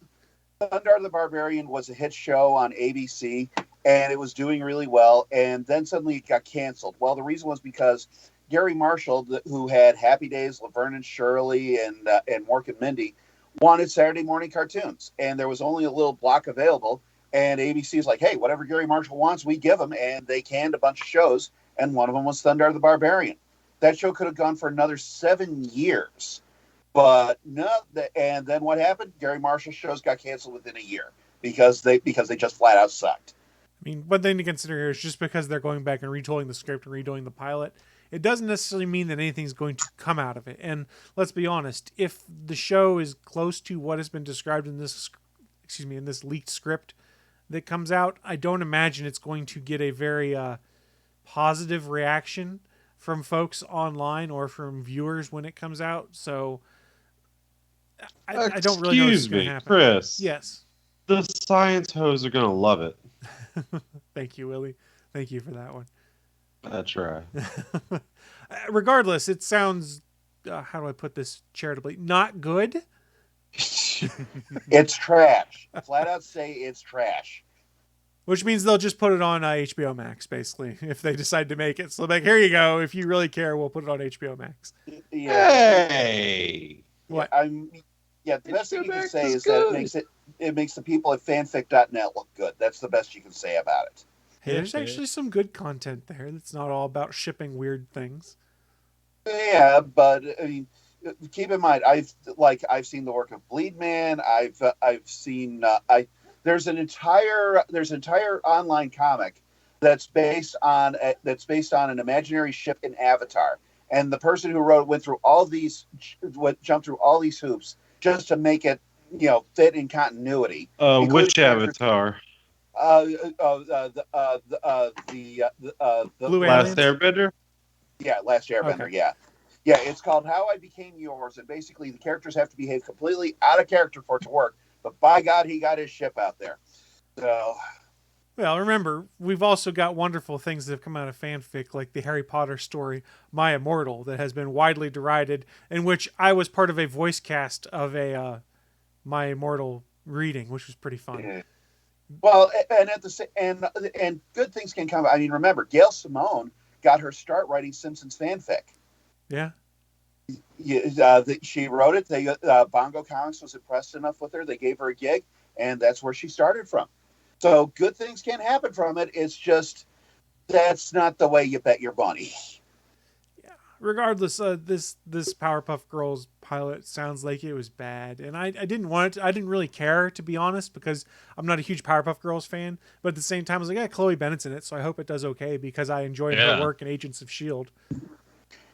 Thunder the Barbarian was a hit show on ABC, and it was doing really well, and then suddenly it got canceled. Well, the reason was because Gary Marshall, who had Happy Days, Laverne and Shirley, and Mork and Mindy, wanted Saturday morning cartoons, and there was only a little block available, and ABC is like, hey, whatever Gary Marshall wants, we give him, and they canned a bunch of shows, and one of them was Thunder the Barbarian. That show could have gone for another 7 years. But no, and then what happened? Gary Marshall's shows got canceled within a year because they just flat out sucked. I mean, one thing to consider here is just because they're going back and retooling the script and redoing the pilot, it doesn't necessarily mean that anything's going to come out of it. And let's be honest, if the show is close to what has been described in this leaked script that comes out, I don't imagine it's going to get a very positive reaction from folks online or from viewers when it comes out. So I don't really know what's going to happen. Chris. Yes. The science hoes are going to love it. Thank you, Willie. Thank you for that one. That's right. Regardless, it sounds, how do I put this charitably, not good. It's trash. Flat out say it's trash. Which means they'll just put it on HBO Max, basically, if they decide to make it. So, like, here you go. If you really care, we'll put it on HBO Max. Yeah. Hey! What? The best thing you can say is that it makes the people at fanfic.net look good. That's the best you can say about it. Hey, there's actually some good content there that's not all about shipping weird things. Yeah, but I mean, keep in mind, I've seen the work of Bleedman. I've seen there's an entire online comic that's based on an imaginary ship in Avatar, and the person who wrote it jumped through all these hoops just to make it fit in continuity. Which Avatar? The Blue Last Aliens? Airbender? Yeah, Last Airbender. Okay. Yeah, it's called How I Became Yours, and basically the characters have to behave completely out of character for it to work. But by God, he got his ship out there. So, Well, remember, we've also got wonderful things that have come out of fanfic, like the Harry Potter story, My Immortal, that has been widely derided, in which I was part of a voice cast of a My Immortal reading, which was pretty fun. yeah. Well, and good things can come. I mean, remember, Gail Simone got her start writing Simpsons fanfic. Yeah. She wrote it. Bongo Comics was impressed enough with her. They gave her a gig, and that's where she started from. So good things can happen from it. It's just that's not the way you bet your money. Yeah. Regardless, this Powerpuff Girls pilot sounds like it was bad, and I didn't want it. I didn't really care, to be honest, because I'm not a huge Powerpuff Girls fan. But at the same time, I was like, yeah, Chloe Bennett's in it, so I hope it does okay because I enjoyed her work in Agents of S.H.I.E.L.D.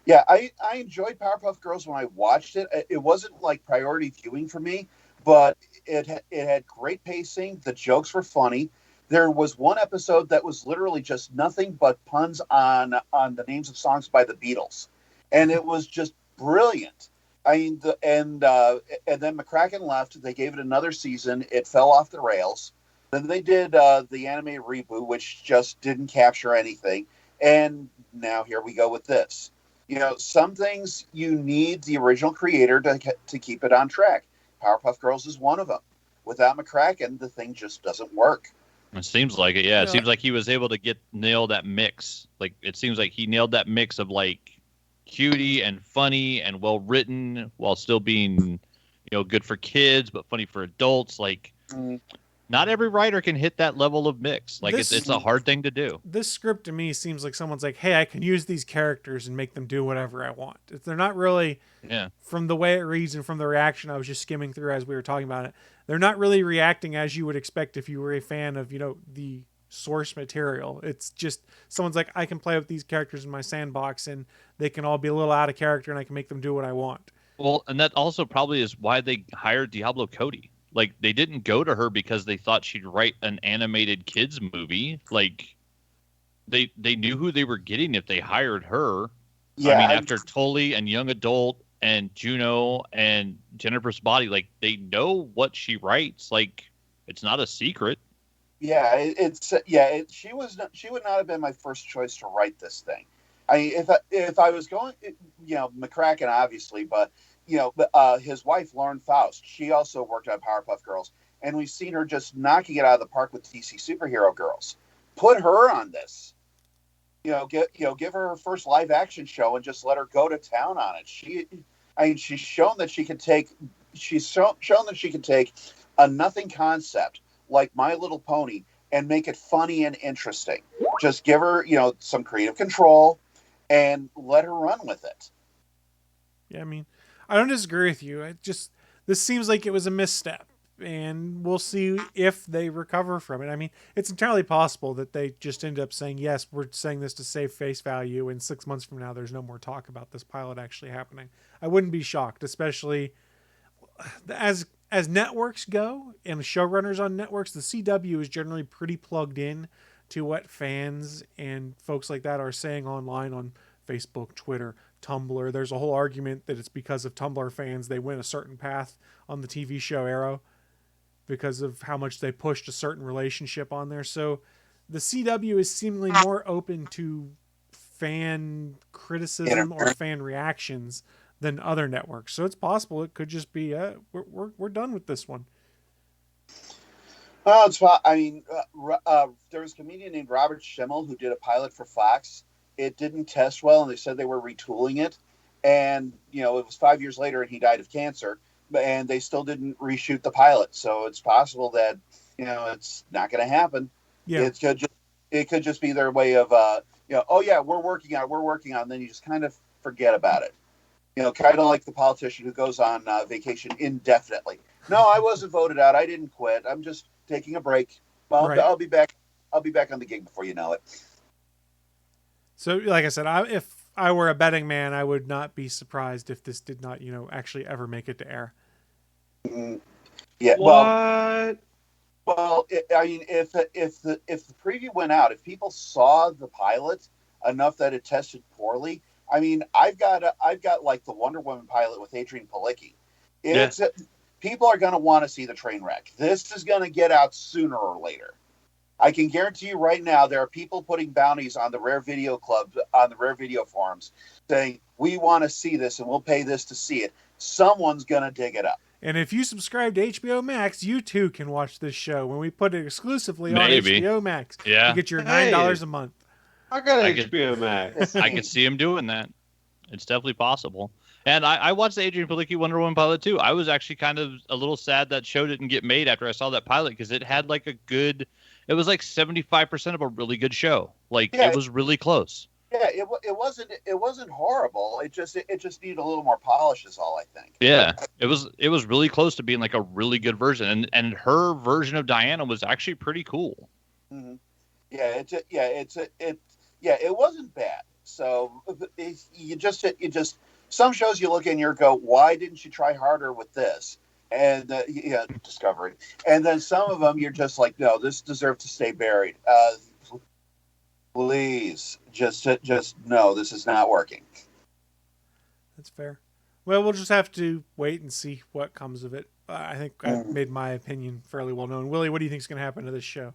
Yeah, I enjoyed Powerpuff Girls when I watched it. It wasn't like priority viewing for me, but it had great pacing. The jokes were funny. There was one episode that was literally just nothing but puns on the names of songs by the Beatles, and it was just brilliant. I mean, and then McCracken left. They gave it another season. It fell off the rails. Then they did the anime reboot, which just didn't capture anything. And now here we go with this. Some things you need the original creator to keep it on track. Powerpuff Girls is one of them. Without McCracken, the thing just doesn't work. It seems like it, yeah. It seems like he was able to nail that mix. Like, it seems like he nailed that mix of, like, cutie and funny and well written while still being, good for kids but funny for adults. Like, not every writer can hit that level of mix. Like, it's a hard thing to do. This script to me seems like someone's like, hey, I can use these characters and make them do whatever I want. They're not really, from the way it reads and from the reaction I was just skimming through as we were talking about it, they're not really reacting as you would expect if you were a fan of, the source material. It's just someone's like, I can play with these characters in my sandbox and they can all be a little out of character and I can make them do what I want. Well, and that also probably is why they hired Diablo Cody. Like, they didn't go to her because they thought she'd write an animated kids movie. Like, they knew who they were getting if they hired her. Yeah, I mean, after Tully and Young Adult and Juno and Jennifer's Body, like, they know what she writes. Like, it's not a secret. Yeah, she would not have been my first choice to write this thing. I mean, if I was going, McCracken obviously, but his wife, Lauren Faust, she also worked on Powerpuff Girls, and we've seen her just knocking it out of the park with DC Superhero Girls. Put her on this. Give her her first live action show and just let her go to town on it. She's shown that she can take. She's shown that she can take a nothing concept like My Little Pony and make it funny and interesting. Just give her, some creative control and let her run with it. Yeah, I mean, I don't disagree with you. This seems like it was a misstep, and we'll see if they recover from it. I mean, it's entirely possible that they just end up saying, yes, we're saying this to save face value, and 6 months from now, there's no more talk about this pilot actually happening. I wouldn't be shocked, especially as networks go and showrunners on networks. The CW is generally pretty plugged in to what fans and folks like that are saying online on Facebook, Twitter, Tumblr. There's a whole argument that it's because of Tumblr fans they went a certain path on the TV show Arrow because of how much they pushed a certain relationship on there. So the CW is seemingly more open to fan criticism or fan reactions than other networks. So it's possible it could just be we're done with this one. Well, it's I mean, there was a comedian named Robert Schimmel who did a pilot for Fox. It didn't test well, and they said they were retooling it. And it was 5 years later, and he died of cancer. And they still didn't reshoot the pilot, so it's possible that it's not going to happen. Yeah, it could just be their way of oh yeah, we're working on it, and then you just kind of forget about it. Kind of like the politician who goes on vacation indefinitely. No, I wasn't voted out. I didn't quit. I'm just taking a break. Well, right. I'll be back. I'll be back on the gig before you know it. So, like I said, if I were a betting man, I would not be surprised if this did not, actually ever make it to air. Yeah. What? Well, I mean, if the preview went out, if people saw the pilot enough that it tested poorly, I mean, I've got like the Wonder Woman pilot with Adrian Palicki. People are going to want to see the train wreck. This is going to get out sooner or later. I can guarantee you right now, there are people putting bounties on the Rare Video Club, on the Rare Video forums, saying, we want to see this and we'll pay this to see it. Someone's going to dig it up. And if you subscribe to HBO Max, you too can watch this show when we put it exclusively on HBO Max. Yeah. You get your $9 a month. I got HBO Max. I could see him doing that. It's definitely possible. And I watched the Adrian Palicki Wonder Woman pilot too. I was actually kind of a little sad that show didn't get made after I saw that pilot, because it had like it was like 75% of a really good show. It was really close. Yeah, it wasn't horrible. It just needed a little more polish is all, I think. Yeah. It was really close to being like a really good version, and her version of Diana was actually pretty cool. Mm-hmm. Yeah, it wasn't bad. So you just some shows you look at and you go, why didn't you try harder with this? And Discovery. And then some of them you're just like, no, this deserves to stay buried. Please, just no, this is not working. That's fair. Well, we'll just have to wait and see what comes of it. I think I've made my opinion fairly well known. Willie, what do you think is going to happen to this show?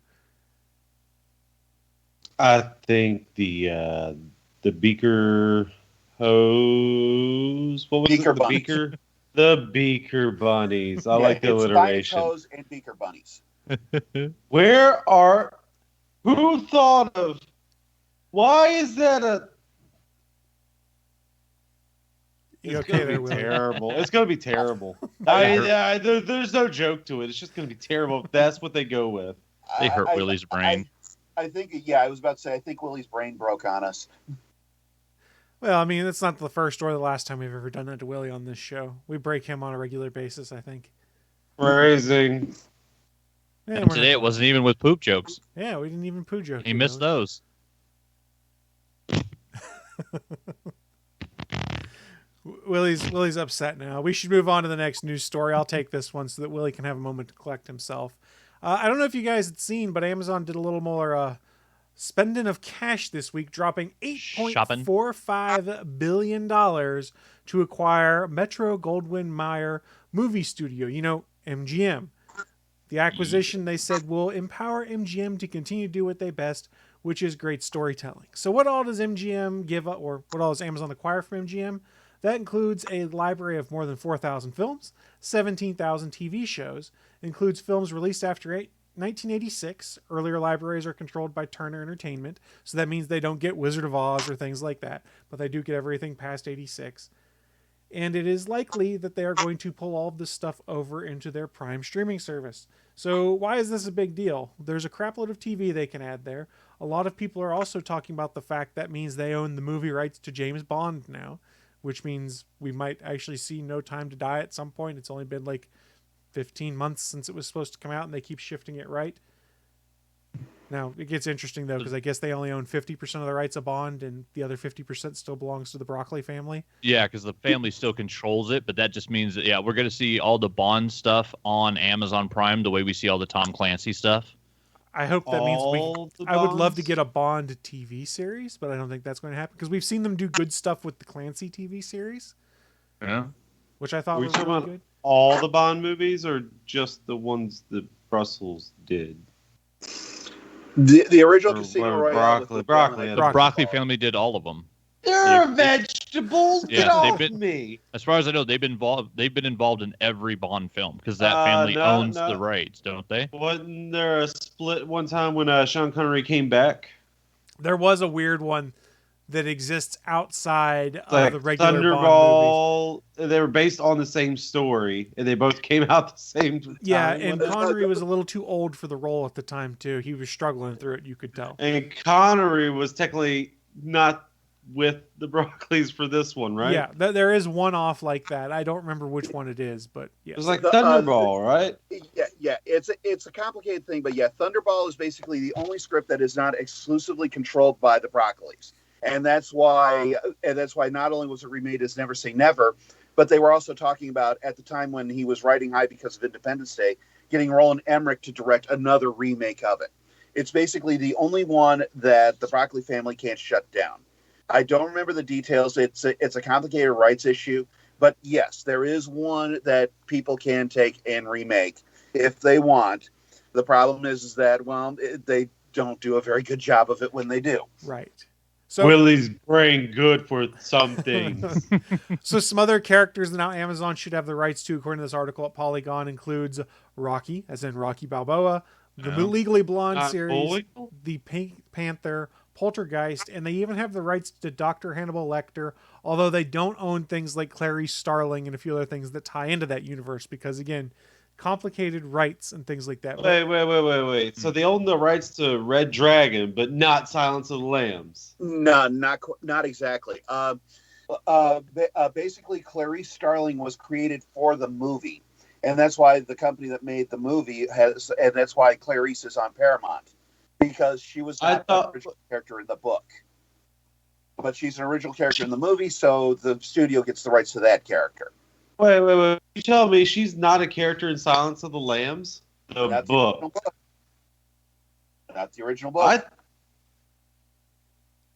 I think the beaker hose. What was Beaker it? The bunnies. beaker. The beaker bunnies. I like the alliteration. Hose and beaker bunnies. Who thought of? Why is that a? It's gonna be terrible. It's gonna be terrible. There's no joke to it. It's just gonna be terrible if that's what they go with. They hurt Willie's brain. I think, I was about to say, I think Willie's brain broke on us. Well, I mean, it's not the first or the last time we've ever done that to Willie on this show. We break him on a regular basis, I think. Phrasing. Yeah, and today it wasn't even with poop jokes. Yeah, we didn't even poo joke. He missed those. Willie's upset now. We should move on to the next news story. I'll take this one so that Willie can have a moment to collect himself. I don't know if you guys had seen, but Amazon did a little more spending of cash this week, dropping $8.45 billion to acquire Metro-Goldwyn-Mayer Movie Studio, MGM. The acquisition, they said, will empower MGM to continue to do what they best, which is great storytelling. So what all does MGM give up, or what all does Amazon acquire from MGM? That includes a library of more than 4,000 films, 17,000 TV shows, includes films released after 1986. Earlier libraries are controlled by Turner Entertainment, so that means they don't get Wizard of Oz or things like that, but they do get everything past 86. And it is likely that they are going to pull all of this stuff over into their Prime streaming service. So why is this a big deal? There's a crapload of TV they can add there. A lot of people are also talking about the fact that means they own the movie rights to James Bond now, which means we might actually see No Time to Die at some point. It's only been like 15 months since it was supposed to come out, and they keep shifting it right. Now, it gets interesting, though, because I guess they only own 50% of the rights of Bond, and the other 50% still belongs to the Broccoli family. Yeah, because the family still controls it, but that just means that, we're going to see all the Bond stuff on Amazon Prime the way we see all the Tom Clancy stuff. I hope that means I would love to get a Bond TV series, but I don't think that's going to happen, because we've seen them do good stuff with the Clancy TV series. Yeah. Which I thought was really good. All the Bond movies, or just the ones that Brussels did? The original Or Casino what, Royale with broccoli- the broccoli, villain, yeah. The Broccoli family did all of them. They're They- vegetables. Yeah, Get off they've been- me. As far as I know, they've been involved in every Bond film because that family No, owns no. the rights, don't they? Wasn't there a split one time when Sean Connery came back? There was a weird one that exists outside It's of like the regular Bond movies. Thunderball. They were based on the same story, and they both came out the same time. Yeah, and What- Connery was a little too old for the role at the time too. He was struggling through it, you could tell. And Connery was technically not with the Broccoli's for this one, right? Yeah, there is one off like that. I don't remember which one it is, but It yes. was like The, Thunderball, right? Yeah. It's a complicated thing, but yeah, Thunderball is basically the only script that is not exclusively controlled by the Broccolis, and that's why not only was it remade as Never Say Never, but they were also talking about at the time when he was riding high because of Independence Day, getting Roland Emmerich to direct another remake of it. It's basically the only one that the Broccoli family can't shut down. I don't remember the details. It's a complicated rights issue, but yes, there is one that people can take and remake if they want. The problem is that they don't do a very good job of it when they do. Right. So Willie's brain good for some things. So some other characters that now Amazon should have the rights to, according to this article at Polygon, includes Rocky, as in Rocky Balboa, the Legally Blonde Not series, Bullwinkle? the Pink Panther, Poltergeist, and they even have the rights to Dr. Hannibal Lecter, although they don't own things like Clarice Starling and a few other things that tie into that universe because, again, complicated rights and things like that. Wait. So they own the rights to Red Dragon, but not Silence of the Lambs. No, not exactly. Basically, Clarice Starling was created for the movie, and that's why the company that made the movie and that's why Clarice is on Paramount, because she was not an original character in the book, but she's an original character in the movie, so the studio gets the rights to that character. Wait. You tell me she's not a character in Silence of the Lambs? The Not book. Not the original book.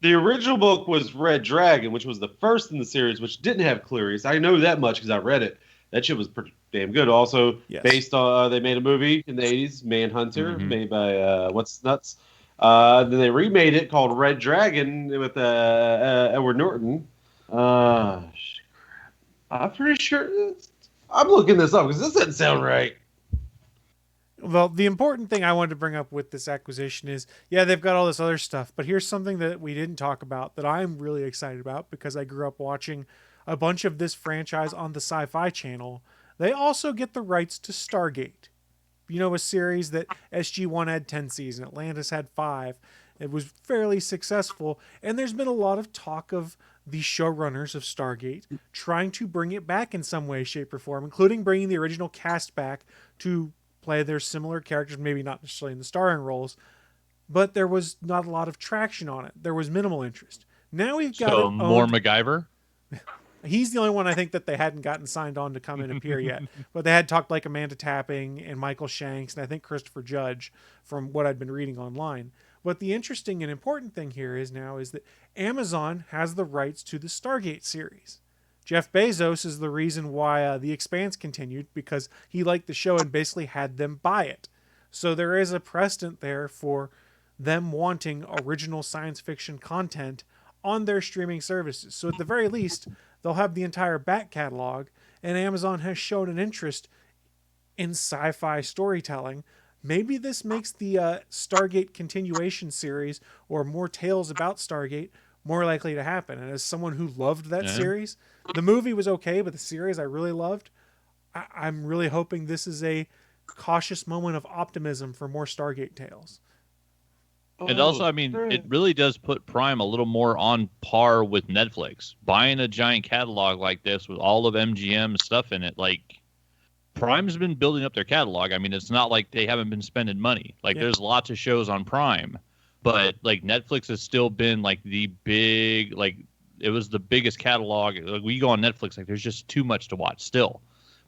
The original book was Red Dragon, which was the first in the series, which didn't have Clarice. I know that much because I read it. That shit was pretty damn good. Also, based on they made a movie in the 80s, Manhunter, made by What's Nuts. Then they remade it called Red Dragon with Edward Norton. I'm pretty sure. I'm looking this up because this doesn't sound right. Well, the important thing I wanted to bring up with this acquisition is, yeah, they've got all this other stuff, but here's something that we didn't talk about that I'm really excited about because I grew up watching a bunch of this franchise on the Sci-Fi Channel. They also get the rights to Stargate. You know, a series that SG-1 had 10 seasons, Atlantis had 5. It was fairly successful, and there's been a lot of talk of the showrunners of Stargate trying to bring it back in some way, shape, or form, including bringing the original cast back to play their similar characters, maybe not necessarily in the starring roles, but there was not a lot of traction on it. There was minimal interest. Now we've got So more MacGyver? He's the only one I think that they hadn't gotten signed on to come and appear yet. But they had talked like Amanda Tapping and Michael Shanks and I think Christopher Judge from what I'd been reading online. But the interesting and important thing here is that Amazon has the rights to the Stargate series. Jeff Bezos is the reason why The Expanse continued because he liked the show and basically had them buy it. So there is a precedent there for them wanting original science fiction content on their streaming services. So at the very least, they'll have the entire back catalog, and Amazon has shown an interest in sci-fi storytelling. Maybe this makes the Stargate continuation series or more tales about Stargate more likely to happen. And as someone who loved that series, the movie was okay, but the series I really loved, I'm really hoping this is a cautious moment of optimism for more Stargate tales. And also, I mean, it really does put Prime a little more on par with Netflix. Buying a giant catalog like this with all of MGM stuff in it, like, Prime's been building up their catalog. I mean, it's not like they haven't been spending money. Like, there's lots of shows on Prime. But, like, Netflix has still been, like, the big, like, it was the biggest catalog. Like, we go on Netflix, like, there's just too much to watch still.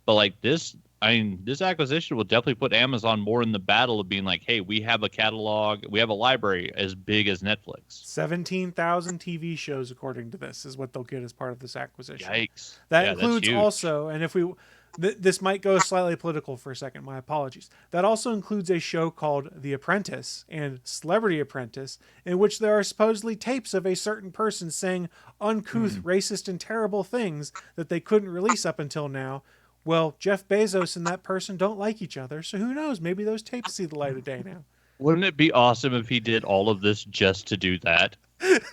But, like, this acquisition will definitely put Amazon more in the battle of being like, hey, we have a catalog, we have a library as big as Netflix. 17,000 TV shows, according to this, is what they'll get as part of this acquisition. Yikes. That includes also, and if we, This might go slightly political for a second. My apologies. That also includes a show called The Apprentice and Celebrity Apprentice, in which there are supposedly tapes of a certain person saying uncouth, racist, and terrible things that they couldn't release up until now. Well, Jeff Bezos and that person don't like each other, so who knows? Maybe those tapes see the light of day now. Wouldn't it be awesome if he did all of this just to do that?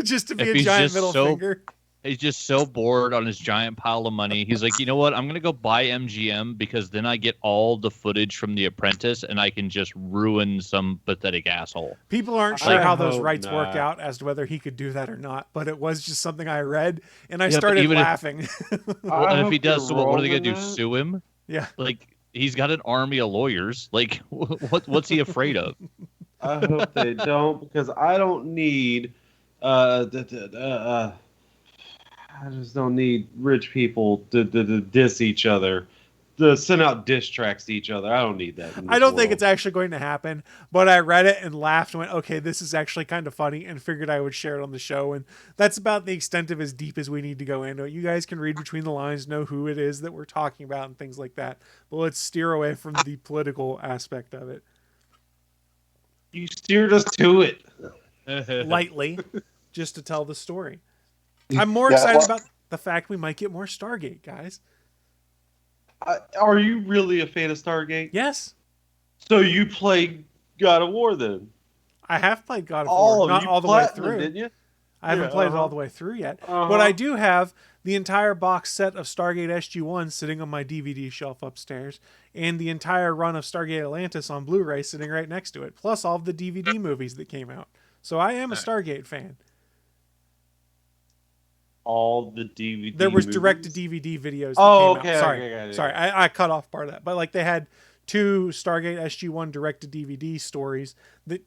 Just to be If a he's giant just middle finger. He's just so bored on his giant pile of money. He's like, you know what? I'm going to go buy MGM because then I get all the footage from The Apprentice and I can just ruin some pathetic asshole. People aren't sure how those hope rights work not. out as to whether he could do that or not, but it was just something I read, and I Yeah, but started even if- laughing. Well, and if he hope does, you're so what are they going wrong to in do? that. Sue him? Yeah. Like, he's got an army of lawyers. Like, what's he afraid of? I hope they don't, because I don't need. I just don't need rich people to diss each other, to send out diss tracks to each other. I don't need that. I don't think it's actually going to happen, but I read it and laughed and went, okay, this is actually kind of funny, and figured I would share it on the show. And that's about the extent of as deep as we need to go into it. You guys can read between the lines, know who it is that we're talking about and things like that. But let's steer away from the political aspect of it. You steered us to it. Lightly, just to tell the story. I'm more Yeah, excited well- about the fact we might get more Stargate, guys. Are you really a fan of Stargate? Yes, So you played God of War then? I have played God of All War, of not you all the way platinum, through. didn't you? I haven't Yeah, played it all uh-huh. the way through yet, Uh-huh. but I do have the entire box set of Stargate SG-1 sitting on my DVD shelf upstairs, and the entire run of Stargate Atlantis on Blu-ray sitting right next to it, plus all of the DVD movies that came out. So I am a Stargate fan. All the DVD. There was movies? direct-to-DVD videos that Oh, came okay, out. Sorry, okay, got it. sorry, I cut off part of that. But like they had 2 Stargate SG-1 direct-to-DVD stories that,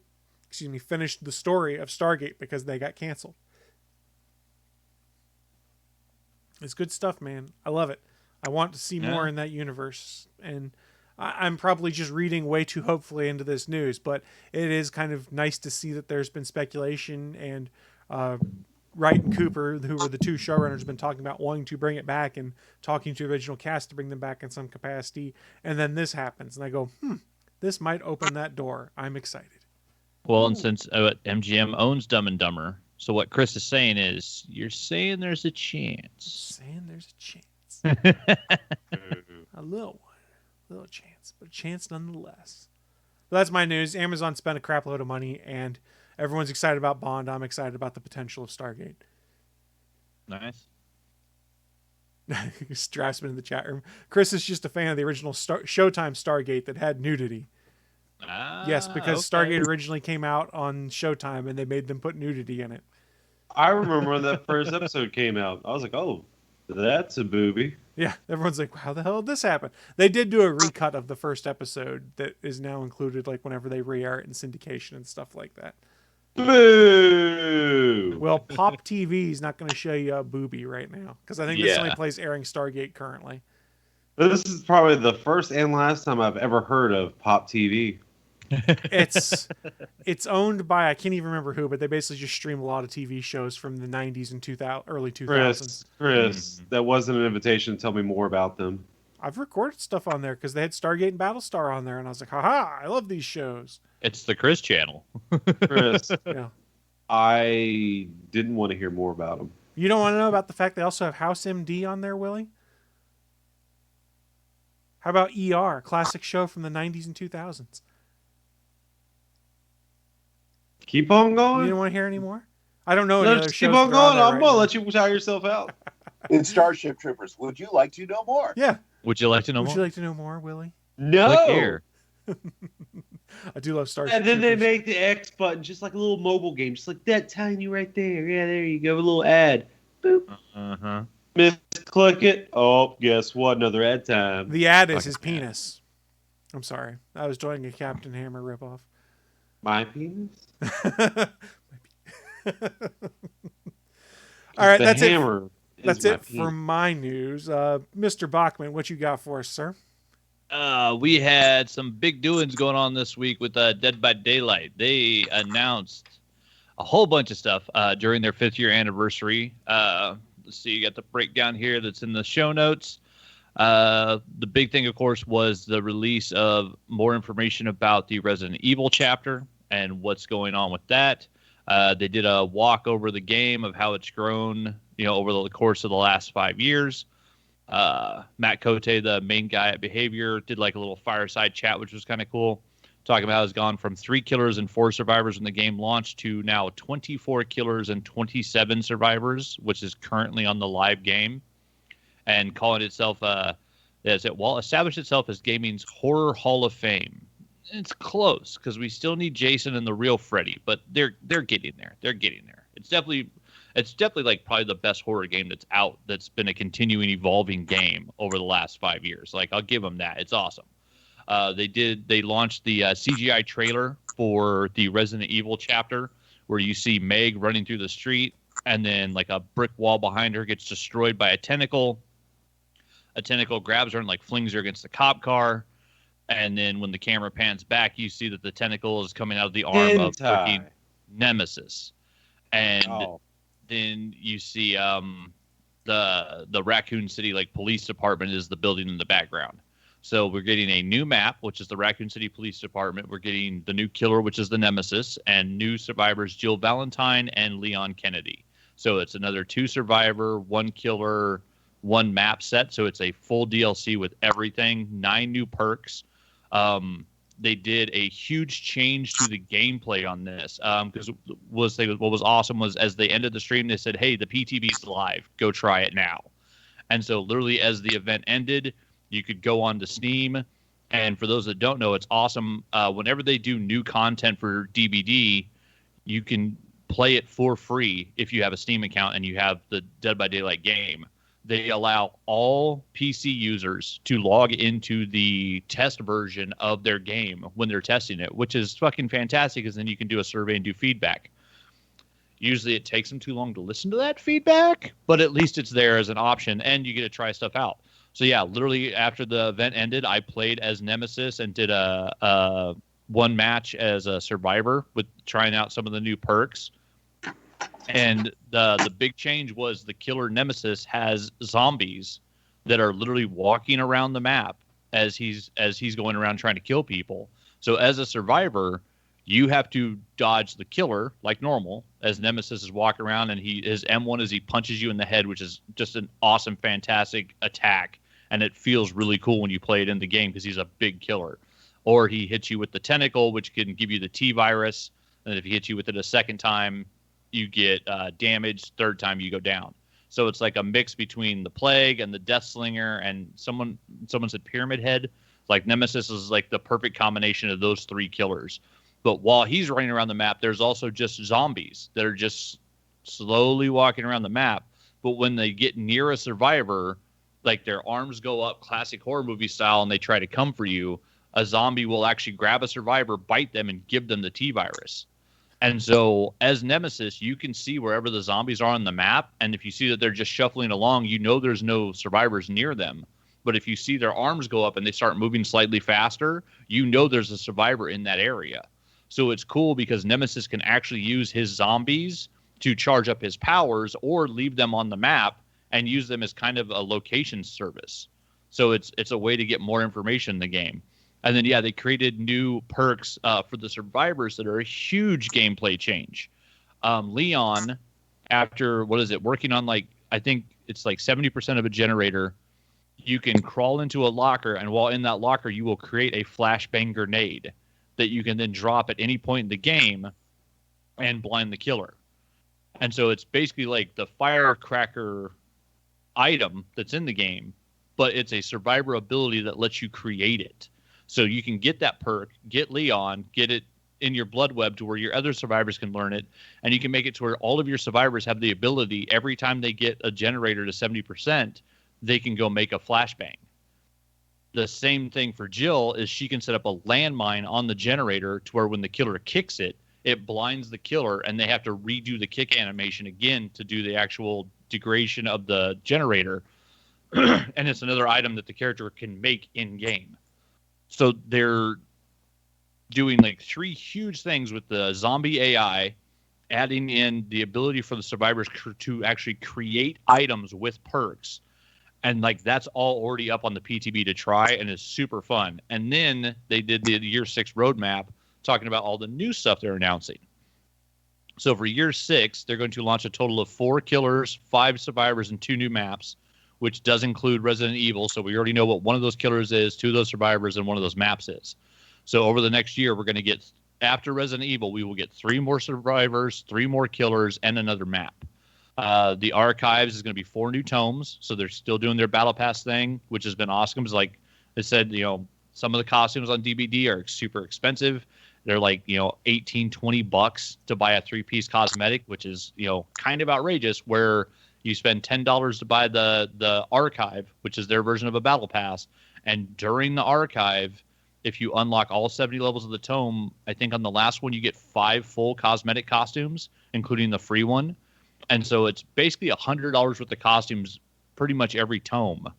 finished the story of Stargate because they got canceled. It's good stuff, man. I love it. I want to see more in that universe. And I'm probably just reading way too hopefully into this news, but it is kind of nice to see that there's been speculation, and Wright and Cooper, who were the 2 showrunners, been talking about wanting to bring it back and talking to the original cast to bring them back in some capacity. And then this happens, and I go, this might open that door. I'm excited. Well, and since MGM owns Dumb and Dumber, so what Chris is saying is, you're saying there's a chance. Saying there's a chance. A little chance, but a chance nonetheless. So that's my news. Amazon spent a crap load of money, and everyone's excited about Bond. I'm excited about the potential of Stargate. Nice. Strassman in the chat room. Chris is just a fan of the original Showtime Stargate that had nudity. Yes, because Stargate originally came out on Showtime, and they made them put nudity in it. I remember when that first episode came out. I was like, oh, that's a booby. Yeah, everyone's like, how the hell did this happen? They did do a recut of the first episode that is now included, like whenever they re-air it in syndication and stuff like that. Boo! Well, Pop TV is not going to show you a booby right now, because I think this is the only Yeah. place airing Stargate currently. This is probably the first and last time I've ever heard of Pop TV. It's owned by, I can't even remember who, but they basically just stream a lot of TV shows from the 90s and early 2000s. Chris, that wasn't an invitation to tell me more about them. I've recorded stuff on there because they had Stargate and Battlestar on there, and I was like, haha, I love these shows. It's the Chris channel. Chris, Yeah. I didn't want to hear more about them. You don't want to know about the fact they also have House MD on there, Willie? How about ER, classic show from the 90s and 2000s? Keep on You going. don't want to hear any more? I don't know any No, other just shows keep on that are going. there I'm right gonna now. let you tire yourself out. In Starship Troopers, would you like to know more? Yeah. Would you like to know Would more? you like to know more, Willie? No. Click here. I do love Starship And then they Troopers. make the X button just like a little mobile game, just like that tiny right there. Yeah, there you go. A little ad. Boop. Uh-huh. Misclick it. Oh, guess what? Another ad time. The ad is Fucking his penis. I'm sorry. I was doing a Captain Hammer ripoff. My penis? All right, The that's it. hammer is That's my it for my news. Mr. Bachman, what you got for us, sir? We had some big doings going on this week with Dead by Daylight. They announced a whole bunch of stuff during their 5th year anniversary. Let's see, you got the breakdown here that's in the show notes. The big thing, of course, was the release of more information about the Resident Evil chapter and what's going on with that. They did a walk over the game of how it's grown, over the course of the last 5 years. Matt Cote, the main guy at Behavior, did like a little fireside chat, which was kind of cool, talking about how it's gone from 3 killers and 4 survivors when the game launched to now 24 killers and 27 survivors, which is currently on the live game, and calling itself established itself as gaming's horror hall of fame. It's close because we still need Jason and the real Freddy, but they're getting there. They're getting there. It's definitely like probably the best horror game that's out. That's been a continuing, evolving game over the last 5 years. Like, I'll give them that. It's awesome. They launched the CGI trailer for the Resident Evil chapter, where you see Meg running through the street, and then like a brick wall behind her gets destroyed by a tentacle. A tentacle grabs her and like flings her against the cop car. And then when the camera pans back, you see that the tentacle is coming out of the arm of freaking Nemesis. And then you see the Raccoon City like police department is the building in the background. So we're getting a new map, which is the Raccoon City Police Department. We're getting the new killer, which is the Nemesis, and new survivors Jill Valentine and Leon Kennedy. So it's another 2 survivor, 1 killer, 1 map set. So it's a full DLC with everything, 9 new perks. They did a huge change to the gameplay on this. Because what was awesome was as they ended the stream, they said, "Hey, the PTB's live. Go try it now." And so literally as the event ended, you could go on to Steam. And for those that don't know, it's awesome. Whenever they do new content for DBD, you can play it for free if you have a Steam account and you have the Dead by Daylight game. They allow all PC users to log into the test version of their game when they're testing it, which is fucking fantastic, because then you can do a survey and do feedback. Usually it takes them too long to listen to that feedback, but at least it's there as an option, and you get to try stuff out. So yeah, literally after the event ended, I played as Nemesis and did a 1 match as a survivor with trying out some of the new perks. And the big change was the killer Nemesis has zombies that are literally walking around the map as he's going around trying to kill people. So as a survivor, you have to dodge the killer like normal as Nemesis is walking around, and his M1 is he punches you in the head, which is just an awesome, fantastic attack. And it feels really cool when you play it in the game because he's a big killer. Or he hits you with the tentacle, which can give you the T-virus. And if he hits you with it a second time, you get damage. 3rd time, you go down. So it's like a mix between the Plague and the Death Slinger, and someone said Pyramid Head. Like Nemesis is like the perfect combination of those 3 killers. But while he's running around the map, there's also just zombies that are just slowly walking around the map. But when they get near a survivor, like their arms go up classic horror movie style and they try to come for you, a zombie will actually grab a survivor, bite them, and give them the T-virus. And so as Nemesis, you can see wherever the zombies are on the map. And if you see that they're just shuffling along, you know there's no survivors near them. But if you see their arms go up and they start moving slightly faster, you know there's a survivor in that area. So it's cool because Nemesis can actually use his zombies to charge up his powers or leave them on the map and use them as kind of a location service. So it's a way to get more information in the game. And then, yeah, they created new perks for the survivors that are a huge gameplay change. Leon, after, working on I think it's like 70% of a generator, you can crawl into a locker, and while in that locker, you will create a flashbang grenade that you can then drop at any point in the game and blind the killer. And so it's basically like the firecracker item that's in the game, but it's a survivor ability that lets you create it. So you can get that perk, get Leon, get it in your blood web to where your other survivors can learn it, and you can make it to where all of your survivors have the ability, every time they get a generator to 70%, they can go make a flashbang. The same thing for Jill is she can set up a landmine on the generator to where when the killer kicks it, it blinds the killer, and they have to redo the kick animation again to do the actual degradation of the generator. And it's another item that the character can make in-game. So they're doing 3 huge things with the zombie AI, adding in the ability for the survivors to actually create items with perks, And like that's all already up on the PTB to try, and it's super fun. And then they did the year 6 roadmap talking about all the new stuff they're announcing. So for year 6, they're going to launch a total of 4 killers, 5 survivors, and 2 new maps, which does include Resident Evil. So we already know what one of those killers is, 2 of those survivors, and 1 of those maps is. So over the next year, we're going to get, after Resident Evil, we will get 3 more survivors, 3 more killers, and another map. The archives is going to be 4 new tomes. So they're still doing their Battle Pass thing, which has been awesome. It's like I said, some of the costumes on DVD are super expensive. They're like, 18, 20 bucks to buy a 3-piece cosmetic, which is, kind of outrageous, where you spend $10 to buy the archive, which is their version of a battle pass. And during the archive, if you unlock all 70 levels of the tome, I think on the last one, you get 5 full cosmetic costumes, including the free one. And so it's basically $100 worth of costumes, pretty much every tome,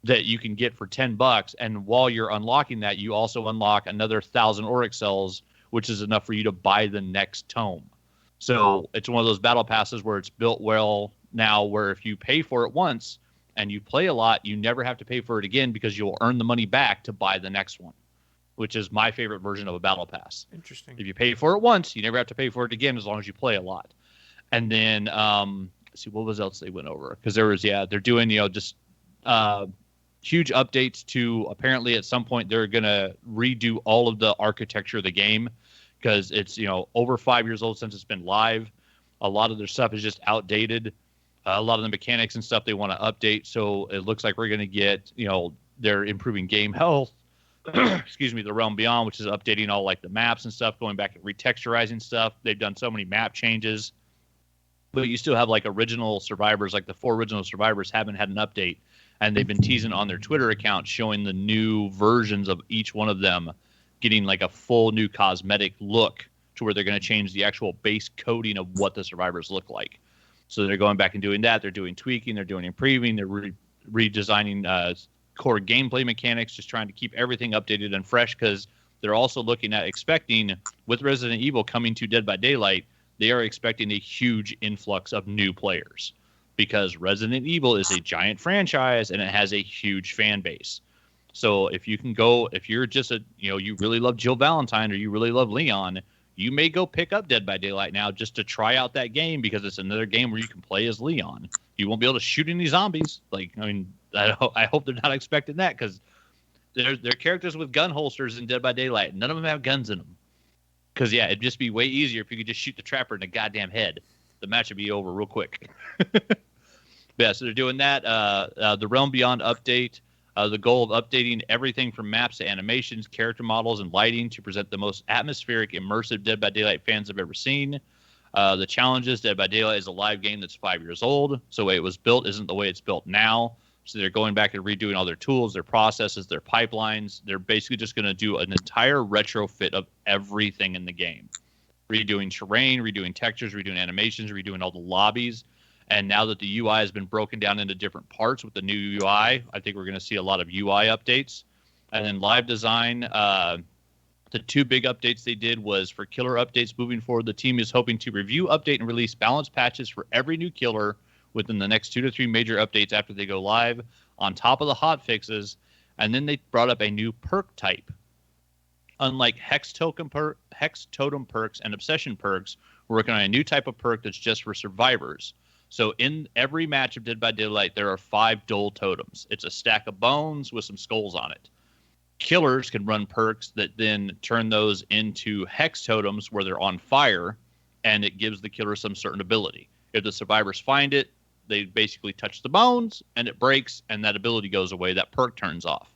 that you can get for $10. And while you're unlocking that, you also unlock another 1,000 Oryx cells, which is enough for you to buy the next tome. So it's one of those battle passes where it's built well now, where if you pay for it once and you play a lot, you never have to pay for it again because you'll earn the money back to buy the next one, which is my favorite version of a battle pass. Interesting. If you pay for it once, you never have to pay for it again as long as you play a lot. And then, see what was else they went over? Because there was, they're doing, just huge updates to, apparently at some point they're going to redo all of the architecture of the game, because it's, over 5 years old since it's been live. A lot of their stuff is just outdated. A lot of the mechanics and stuff they want to update. So it looks like we're going to get, they're improving game health. Excuse me, the Realm Beyond, which is updating all like the maps and stuff, going back and retexturizing stuff. They've done so many map changes. But you still have like original survivors, like the 4 original survivors haven't had an update. And they've been teasing on their Twitter account, showing the new versions of each one of them getting like a full new cosmetic look, to where they're going to change the actual base coding of what the survivors look like. So they're going back and doing that. They're doing tweaking. They're doing improving. They're redesigning core gameplay mechanics, just trying to keep everything updated and fresh, because they're also looking at expecting, with Resident Evil coming to Dead by Daylight, they are expecting a huge influx of new players, because Resident Evil is a giant franchise and it has a huge fan base. So if you can go, if you're just you really love Jill Valentine or you really love Leon, you may go pick up Dead by Daylight now just to try out that game, because it's another game where you can play as Leon. You won't be able to shoot any zombies. I hope they're not expecting that, because they're characters with gun holsters in Dead by Daylight. None of them have guns in them. Because, it'd just be way easier if you could just shoot the trapper in the goddamn head. The match would be over real quick. So they're doing that. The Realm Beyond update. The goal of updating everything from maps to animations, character models, and lighting to present the most atmospheric, immersive Dead by Daylight fans have ever seen. The challenges, Dead by Daylight is a live game that's 5 years old, so the way it was built isn't the way it's built now. So they're going back and redoing all their tools, their processes, their pipelines. They're basically just going to do an entire retrofit of everything in the game. Redoing terrain, redoing textures, redoing animations, redoing all the lobbies. And now that the UI has been broken down into different parts with the new UI, I think we're going to see a lot of UI updates. And then live design, the 2 big updates they did was for killer updates moving forward. The team is hoping to review, update, and release balance patches for every new killer within the next 2 to 3 major updates after they go live, on top of the hot fixes. And then they brought up a new perk type. Unlike Hex Totem perks and Obsession perks, we're working on a new type of perk that's just for survivors. So in every match of Dead by Daylight, there are 5 dull totems. It's a stack of bones with some skulls on it. Killers can run perks that then turn those into hex totems where they're on fire, and it gives the killer some certain ability. If the survivors find it, they basically touch the bones, and it breaks, and that ability goes away. That perk turns off.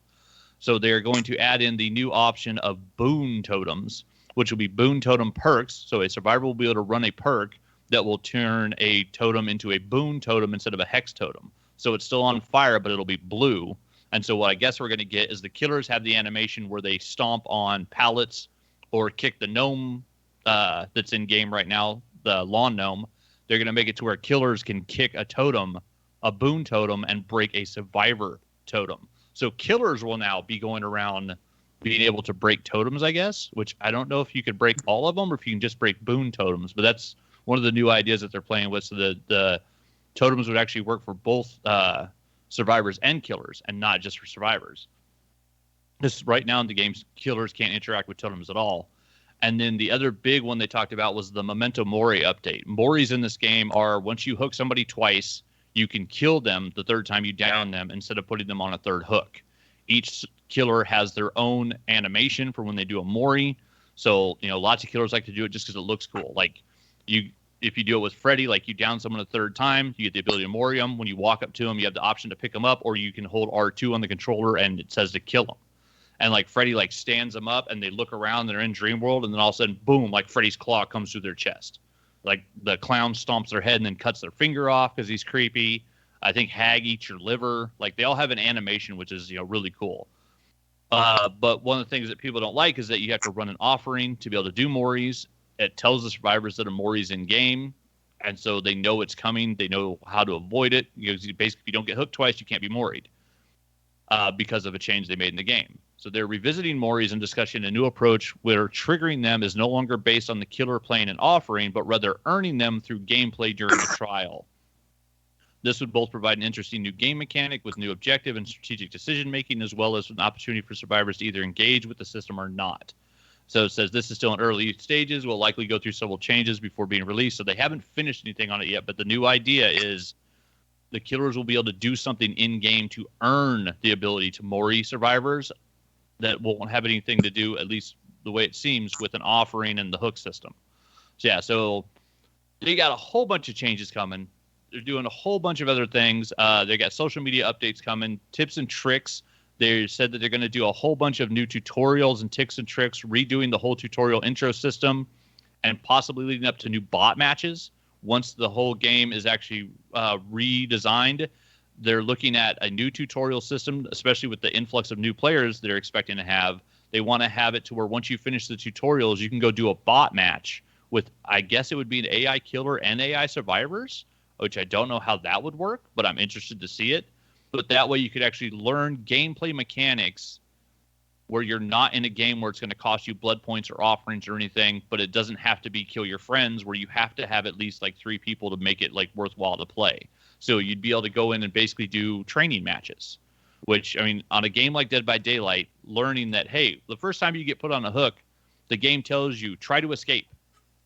So they're going to add in the new option of Boone totems, which will be Boone totem perks. So a survivor will be able to run a perk that will turn a totem into a Boone totem instead of a hex totem. So it's still on fire, but it'll be blue. And so what I guess we're going to get is the killers have the animation where they stomp on pallets or kick the gnome that's in game right now, the lawn gnome. They're going to make it to where killers can kick a totem, a Boone totem, and break a survivor totem. So killers will now be going around being able to break totems, I guess, which I don't know if you could break all of them or if you can just break Boone totems, but that's one of the new ideas that they're playing with. So the totems would actually work for both survivors and killers, and not just for survivors. This right now in the games, killers can't interact with totems at all. And then the other big one they talked about was the Memento Mori update. Moris in this game are, once you hook somebody twice, you can kill them the third time you down them instead of putting them on a third hook. Each killer has their own animation for when they do a Mori. So, lots of killers like to do it just because it looks cool. Like, if you do it with Freddy, like you down someone a third time, you get the ability to Mori them. When you walk up to them, you have the option to pick them up, or you can hold R2 on the controller and it says to kill them. And like Freddy like stands them up and they look around, they're in Dream World, and then all of a sudden, boom, like Freddy's claw comes through their chest. Like the clown stomps their head and then cuts their finger off because he's creepy. I think Hag eats your liver. Like they all have an animation, which is, really cool. But one of the things that people don't like is that you have to run an offering to be able to do Moris. It tells the survivors that a Mori's in game. And so they know it's coming. They know how to avoid it. Basically, if you don't get hooked twice, you can't be Mori'd because of a change they made in the game. So they're revisiting Moris and discussing a new approach where triggering them is no longer based on the killer playing an offering, but rather earning them through gameplay during the trial. This would both provide an interesting new game mechanic with new objective and strategic decision-making, as well as an opportunity for survivors to either engage with the system or not. So it says this is still in early stages, will likely go through several changes before being released. So they haven't finished anything on it yet, but the new idea is the killers will be able to do something in-game to earn the ability to Mori survivors that won't have anything to do, at least the way it seems, with an offering and the hook system. So they got a whole bunch of changes coming. They're doing a whole bunch of other things. They got social media updates coming, tips and tricks. They said that they're going to do a whole bunch of new tutorials and tips and tricks, redoing the whole tutorial intro system, and possibly leading up to new bot matches. Once the whole game is actually redesigned, they're looking at a new tutorial system, especially with the influx of new players they're expecting to have. They want to have it to where once you finish the tutorials, you can go do a bot match with, I guess it would be an AI killer and AI survivors, which I don't know how that would work, but I'm interested to see it. But that way you could actually learn gameplay mechanics where you're not in a game where it's going to cost you blood points or offerings or anything, but it doesn't have to be kill your friends, where you have to have at least like 3 people to make it like worthwhile to play. So you'd be able to go in and basically do training matches, which, I mean, on a game like Dead by Daylight, learning that, hey, the first time you get put on a hook, the game tells you, try to escape.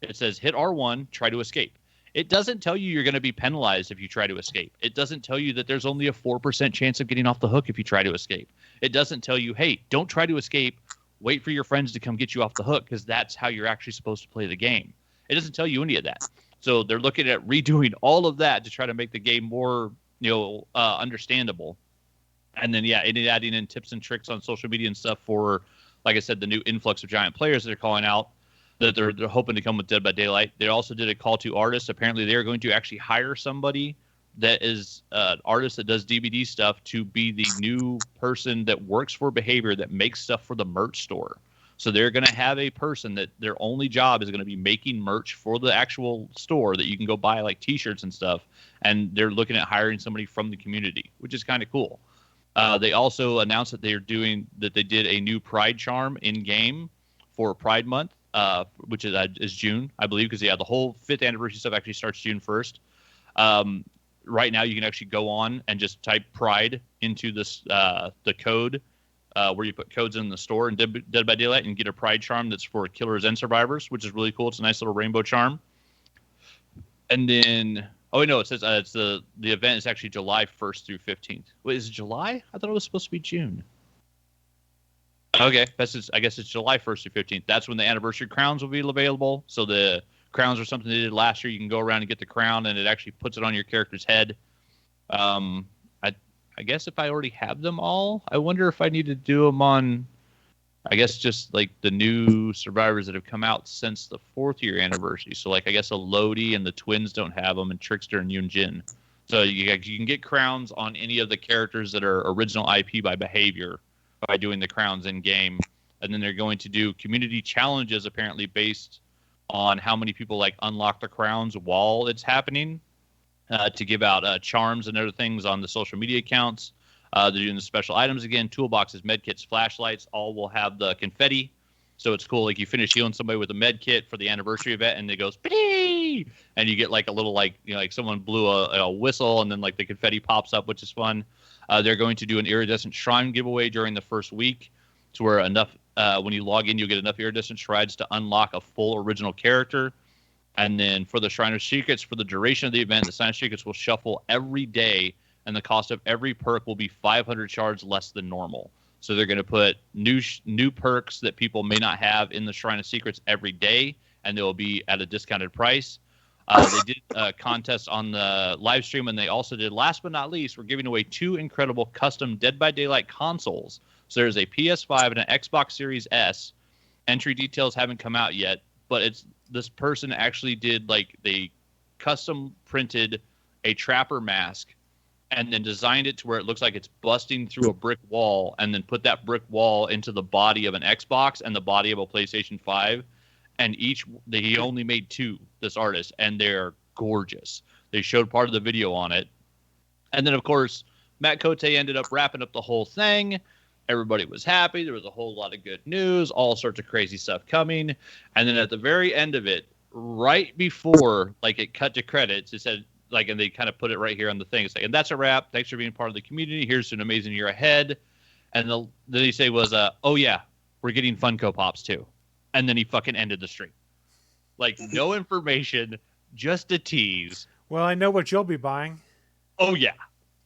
It says, hit R1, try to escape. It doesn't tell you you're going to be penalized if you try to escape. It doesn't tell you that there's only a 4% chance of getting off the hook if you try to escape. It doesn't tell you, hey, don't try to escape. Wait for your friends to come get you off the hook, because that's how you're actually supposed to play the game. It doesn't tell you any of that. So they're looking at redoing all of that to try to make the game more, understandable. And then, adding in tips and tricks on social media and stuff for, like I said, the new influx of giant players they're calling out that they're hoping to come with Dead by Daylight. They also did a call to artists. Apparently, they're going to actually hire somebody that is an artist that does DVD stuff to be the new person that works for Behavior that makes stuff for the merch store. So they're going to have a person that their only job is going to be making merch for the actual store that you can go buy, like T-shirts and stuff. And they're looking at hiring somebody from the community, which is kind of cool. They also announced that they did a new Pride charm in game for Pride Month, which is June, I believe, because the whole 5th anniversary stuff actually starts June 1st. Right now, you can actually go on and just type Pride into this the code. Where you put codes in the store in Dead by Daylight and get a Pride charm that's for killers and survivors, which is really cool. It's a nice little rainbow charm. And then, it says it's the event is actually July 1st through 15th. Wait, is it July? I thought it was supposed to be June. Okay, I guess it's July 1st through 15th. That's when the anniversary crowns will be available. So the crowns are something they did last year. You can go around and get the crown, and it actually puts it on your character's head. I guess if I already have them all, I wonder if I need to do them on, I guess, just like the new survivors that have come out since the 4th year anniversary. So like, I guess Elodie and the twins don't have them, and Trickster and Yoon Jin. So you can get crowns on any of the characters that are original IP by Behavior by doing the crowns in game. And then they're going to do community challenges, apparently based on how many people like unlock the crowns while it's happening. To give out charms and other things on the social media accounts. They're doing the special items again, toolboxes, medkits, flashlights, all will have the confetti. So it's cool. Like you finish healing somebody with a medkit for the anniversary event and it goes, Pee! And you get like a little, like someone blew a whistle and then like the confetti pops up, which is fun. They're going to do an iridescent shrine giveaway during the first week, to where enough when you log in, you'll get enough iridescent shrines to unlock a full original character. And then for the Shrine of Secrets, for the duration of the event, the Shrine of Secrets will shuffle every day, and the cost of every perk will be 500 shards less than normal. So they're going to put new perks that people may not have in the Shrine of Secrets every day, and they will be at a discounted price. They did a contest on the live stream, and they also did, last but not least, we're giving away 2 incredible custom Dead by Daylight consoles. So there's a PS5 and an Xbox Series S. Entry details haven't come out yet, but this person actually did, like, they custom printed a trapper mask and then designed it to where it looks like it's busting through a brick wall, and then put that brick wall into the body of an Xbox and the body of a PlayStation 5. And he only made 2, this artist, and they're gorgeous. They showed part of the video on it. And then, of course, Matt Cote ended up wrapping up the whole thing. Everybody was happy. There was a whole lot of good news, all sorts of crazy stuff coming. And then at the very end of it, right before, like, it cut to credits, it said, like, and they kind of put it right here on the thing. It's like, and that's a wrap. Thanks for being part of the community. Here's to an amazing year ahead. And then he say was, oh yeah, we're getting Funko Pops too. And then he fucking ended the stream. Like, no information, just a tease. Well, I know what you'll be buying. Oh yeah,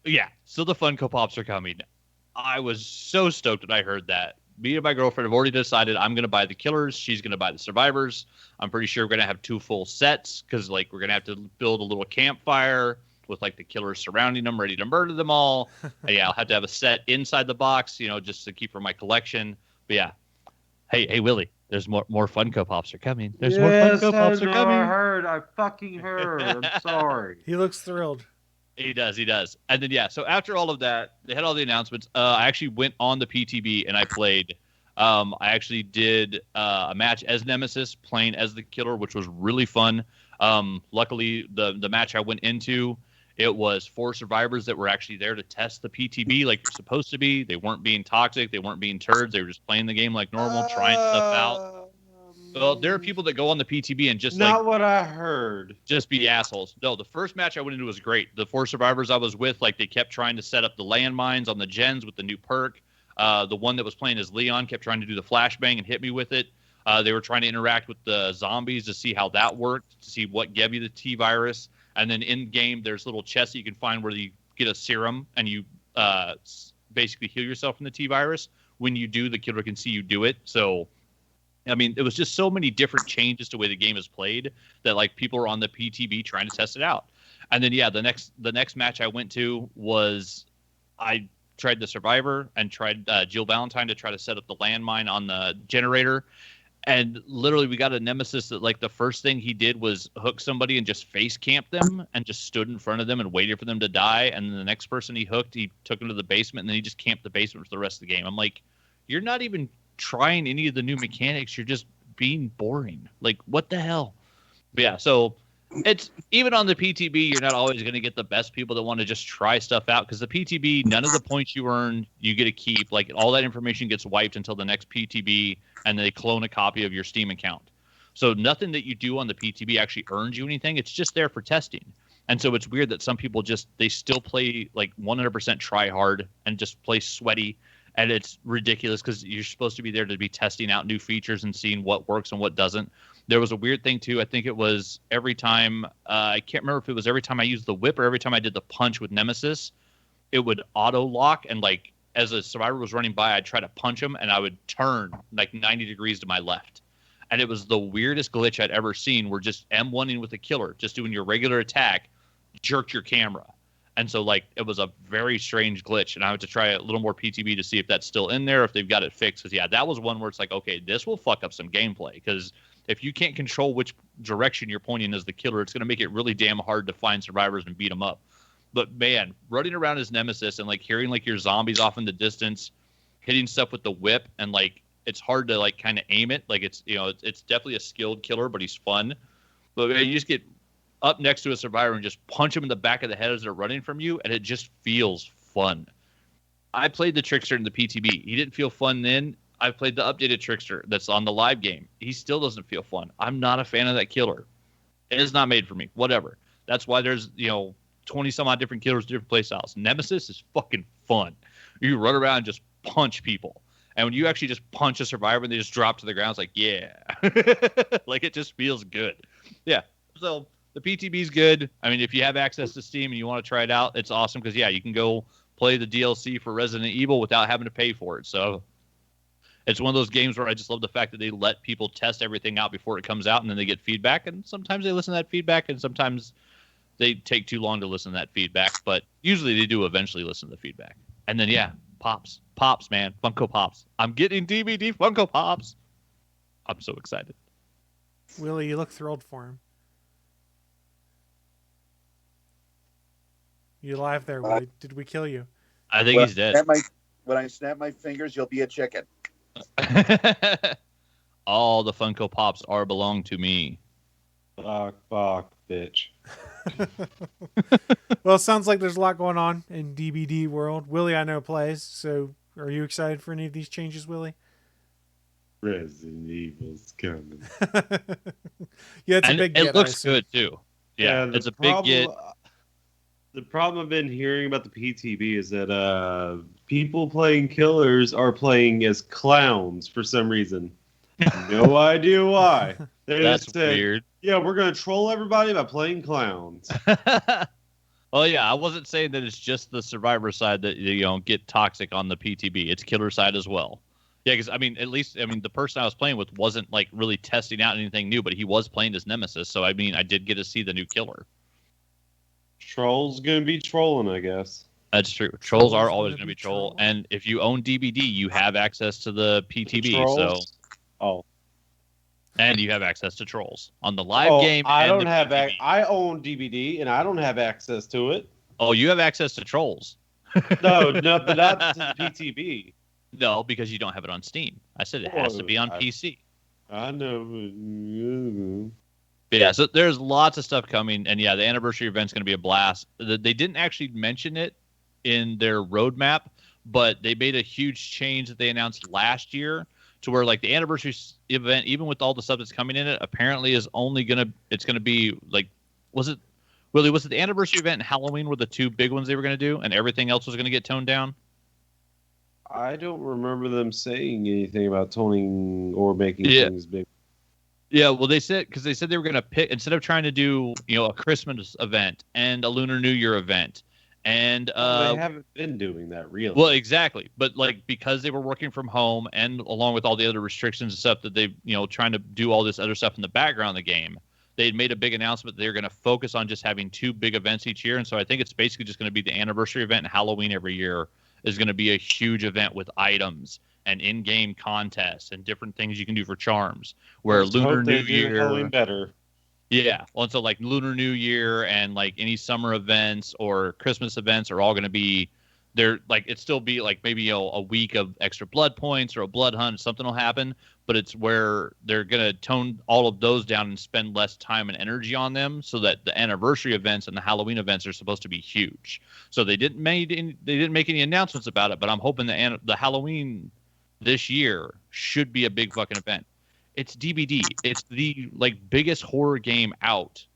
yeah. So the Funko Pops are coming. I was so stoked when I heard that. Me and my girlfriend have already decided I'm going to buy the Killers. She's going to buy the Survivors. I'm pretty sure we're going to have 2 full sets, because, like, we're going to have to build a little campfire with, like, the Killers surrounding them, ready to murder them all. Yeah, I'll have to have a set inside the box, just to keep for my collection. But yeah, hey Willie, there's more Funko Pops are coming. There's more Funko Pops are coming. I fucking heard. I'm sorry. He looks thrilled. He does. And then, yeah, so after all of that, they had all the announcements. I actually went on the PTB and I played. I actually did a match as Nemesis, playing as the Killer, which was really fun. Luckily, the match I went into, it was 4 survivors that were actually there to test the PTB like they're supposed to be. They weren't being toxic. They weren't being turds. They were just playing the game like normal, trying stuff out. Well, there are people that go on the PTB and just not what I heard. Just be assholes. No, the first match I went into was great. The 4 survivors I was with, like, they kept trying to set up the landmines on the gens with the new perk. The one that was playing as Leon kept trying to do the flashbang and hit me with it. They were trying to interact with the zombies to see how that worked, to see what gave you the T virus. And then in game, there's little chests that you can find where you get a serum and you basically heal yourself from the T virus. When you do, the killer can see you do it. So, I mean, it was just so many different changes to the way the game is played that, like, people are on the PTB trying to test it out. And then, yeah, the next match I went to was I tried the Survivor and tried Jill Valentine to try to set up the landmine on the generator. And literally, we got a Nemesis that, like, the first thing he did was hook somebody and just face camp them and just stood in front of them and waited for them to die. And then the next person he hooked, he took him to the basement, and then he just camped the basement for the rest of the game. I'm like, you're not even trying any of the new mechanics. You're just being boring. Like, what the hell? But yeah, so it's even on the PTB, you're not always going to get the best people that want to just try stuff out, because the PTB, none of the points you earn, you get to keep. Like, all that information gets wiped until the next PTB, and they clone a copy of your Steam account. So nothing that you do on the PTB actually earns you anything. It's just there for testing. And so it's weird that some people they still play, like, 100% try hard and just play sweaty. And it's ridiculous, because you're supposed to be there to be testing out new features and seeing what works and what doesn't. There was a weird thing, too. I think it was every time, I can't remember if it was every time I used the whip or every time I did the punch with Nemesis, it would auto-lock. And, like, as a survivor was running by, I'd try to punch him, and I would turn, like, 90 degrees to my left. And it was the weirdest glitch I'd ever seen, where just M1ing with a killer, just doing your regular attack, jerked your camera. And so, like, it was a very strange glitch, and I had to try a little more PTB to see if that's still in there, if they've got it fixed. Because, yeah, that was one where it's like, okay, this will fuck up some gameplay. Because if you can't control which direction you're pointing as the killer, it's going to make it really damn hard to find survivors and beat them up. But, man, running around as Nemesis and, like, hearing, like, your zombies off in the distance, hitting stuff with the whip, and, like, it's hard to, like, kind of aim it. Like, it's, it's definitely a skilled killer, but he's fun. But, man, you just get up next to a survivor and just punch him in the back of the head as they're running from you, and it just feels fun. I played the Trickster in the PTB. He didn't feel fun then. I played the updated Trickster that's on the live game. He still doesn't feel fun. I'm not a fan of that killer. It is not made for me. Whatever. That's why there's, 20 some odd different killers, different playstyles. Nemesis is fucking fun. You run around and just punch people. And when you actually just punch a survivor and they just drop to the ground, it's like, yeah. Like, it just feels good. Yeah. So the PTB is good. I mean, if you have access to Steam and you want to try it out, it's awesome because, yeah, you can go play the DLC for Resident Evil without having to pay for it. So it's one of those games where I just love the fact that they let people test everything out before it comes out, and then they get feedback. And sometimes they listen to that feedback, and sometimes they take too long to listen to that feedback. But usually they do eventually listen to the feedback. And then, yeah, Pops, man, Funko Pops. I'm getting DVD Funko Pops. I'm so excited. Willie, you look thrilled for him. You alive there, Willie? Did we kill you? I think he's dead. When I snap my fingers, you'll be a chicken. All the Funko Pops belong to me. Fuck, bitch. Well, it sounds like there's a lot going on in DBD world. Willie, I know, plays. So are you excited for any of these changes, Willie? Resident Evil's coming. Yeah, it's a big get. It looks good, too. Yeah, it's a big get. The problem I've been hearing about the PTB is that people playing killers are playing as clowns for some reason. No idea why. That's weird. Yeah, we're going to troll everybody by playing clowns. Well, yeah, I wasn't saying that it's just the survivor side that, get toxic on the PTB. It's killer side as well. Yeah, because, the person I was playing with wasn't, really testing out anything new, but he was playing as Nemesis. So, I did get to see the new killer. Trolls going to be trolling, I guess. That's true. Trolls are always going to be troll. And if you own DBD, you have access to the PTB. And you have access to trolls on the live game. I don't have. I own DBD, and I don't have access to it. Oh, you have access to trolls. No, but not to the PTB. No, because you don't have it on Steam. I said it has to be on PC. I know. But yeah, so there's lots of stuff coming, and yeah, the anniversary event's going to be a blast. They didn't actually mention it in their roadmap, but they made a huge change that they announced last year to where the anniversary event, even with all the stuff that's coming in it, apparently is only going to be was it the anniversary event and Halloween were the two big ones they were going to do, and everything else was going to get toned down? I don't remember them saying anything about toning or making things big. Yeah, well, they said they were going to pick, instead of trying to do a Christmas event and a Lunar New Year event. And they haven't been doing that, really. Well, exactly. But because they were working from home and along with all the other restrictions and stuff that they, trying to do all this other stuff in the background of the game, they had made a big announcement that they're going to focus on just having two big events each year. And so I think it's basically just going to be the anniversary event, and Halloween every year is going to be a huge event with items and in-game contests and different things you can do for charms. Where Lunar New Year, Halloween better. Yeah, well, and so Lunar New Year and any summer events or Christmas events are all going to be there. It still be maybe a week of extra blood points or a blood hunt, something will happen, but it's where they're going to tone all of those down and spend less time and energy on them, so that the anniversary events and the Halloween events are supposed to be huge. So they didn't make any announcements about it, but I'm hoping the Halloween this year should be a big fucking event. It's DBD. It's the biggest horror game out,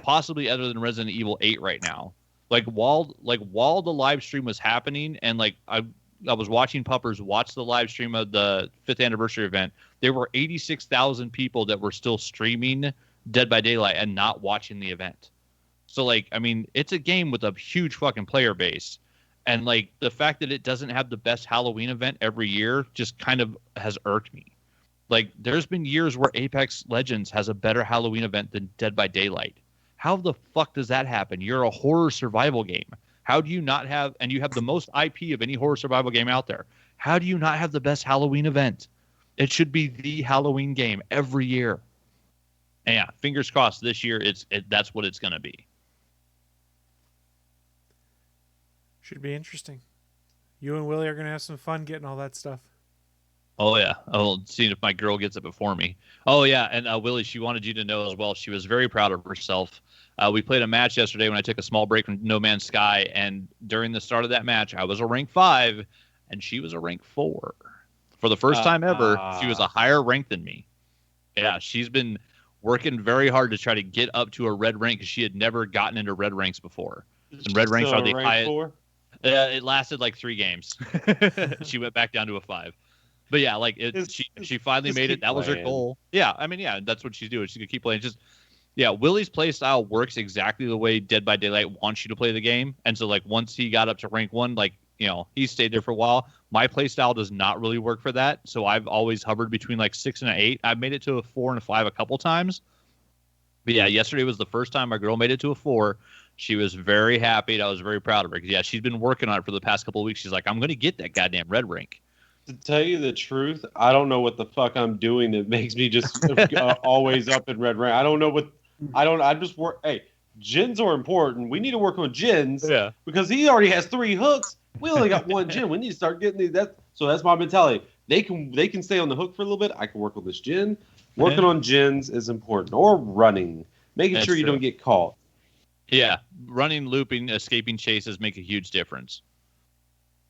possibly other than Resident Evil 8 right now. While the live stream was happening, and I was watching Puppers watch the live stream of the 5th anniversary event, there were 86,000 people that were still streaming Dead by Daylight and not watching the event. So it's a game with a huge fucking player base, and the fact that it doesn't have the best Halloween event every year just kind of has irked me. There's been years where Apex Legends has a better Halloween event than Dead by Daylight. How the fuck does that happen? You're a horror survival game. How do you not have, and you have the most IP of any horror survival game out there, how do you not have the best Halloween event? It should be the Halloween game every year. And yeah, fingers crossed this year that's what it's going to be. Should be interesting. You and Willie are going to have some fun getting all that stuff. Oh, yeah. I'll see if my girl gets it before me. Oh, yeah. And Willie, she wanted you to know as well. She was very proud of herself. We played a match yesterday when I took a small break from No Man's Sky. And during the start of that match, I was a rank 5 and she was a rank 4. For the first time ever, she was a higher rank than me. Yeah, she's been working very hard to try to get up to a red rank because she had never gotten into red ranks before. And red ranks are the highest. It lasted like 3 games. She went back down to a 5. But yeah, like she finally made it. That was her goal. Yeah, I mean, yeah, that's what she's doing. She's gonna keep playing. Just Willie's play style works exactly the way Dead by Daylight wants you to play the game. And so like once he got up to rank 1, like he stayed there for a while. My play style does not really work for that. So I've always hovered between like 6 and an 8. I've made it to a 4 and a 5 a couple times. But yeah, yesterday was the first time my girl made it to a 4. She was very happy. And I was very proud of her. Because she's been working on it for the past couple of weeks. She's like, I'm going to get that goddamn red rank. To tell you the truth, I don't know what the fuck I'm doing that makes me just always up in red rank. I don't know what. I just work. Hey, gens are important. We need to work on gens. Yeah. Because he already has 3 hooks. We only got 1 gen. We need to start getting these. So that's my mentality. They can stay on the hook for a little bit. I can work on this gen. Working on gens is important. Or running. Making sure you don't get caught. Yeah. Running, looping, escaping chases make a huge difference.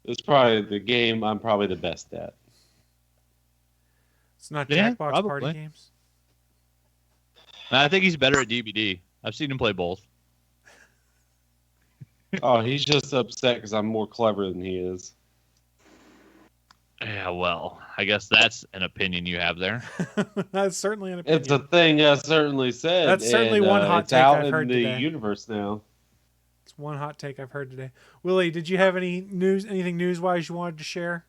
It's probably the game I'm probably the best at. It's not Jackbox Party games? I think he's better at DBD. I've seen him play both. Oh, he's just upset because I'm more clever than he is. Yeah, well, I guess that's an opinion you have there. That's certainly an opinion. It's a thing I certainly said. That's certainly one hot take I've heard today. It's out in the universe now. It's one hot take I've heard today. Willie, did you have anything news-wise you wanted to share?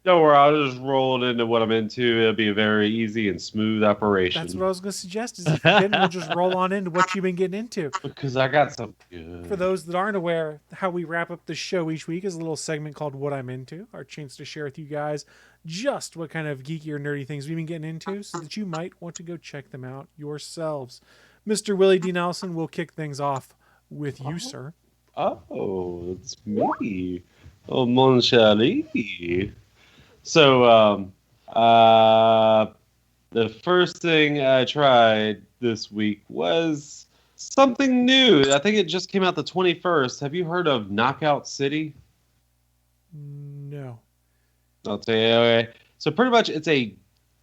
Don't worry, I'll just roll into what I'm into. It'll be a very easy and smooth operation. That's what I was going to suggest. Is if you didn't, we'll just roll on into what you've been getting into. Because I got something good. For those that aren't aware, how we wrap up the show each week is a little segment called What I'm Into. Our chance to share with you guys just what kind of geeky or nerdy things we've been getting into so that you might want to go check them out yourselves. Mr. Willie D. Nelson will kick things off with you, sir. Oh, it's me. Oh, mon chéri. So, the first thing I tried this week was something new. I think it just came out the 21st. Have you heard of Knockout City? No. I'll tell you. Okay. So pretty much it's a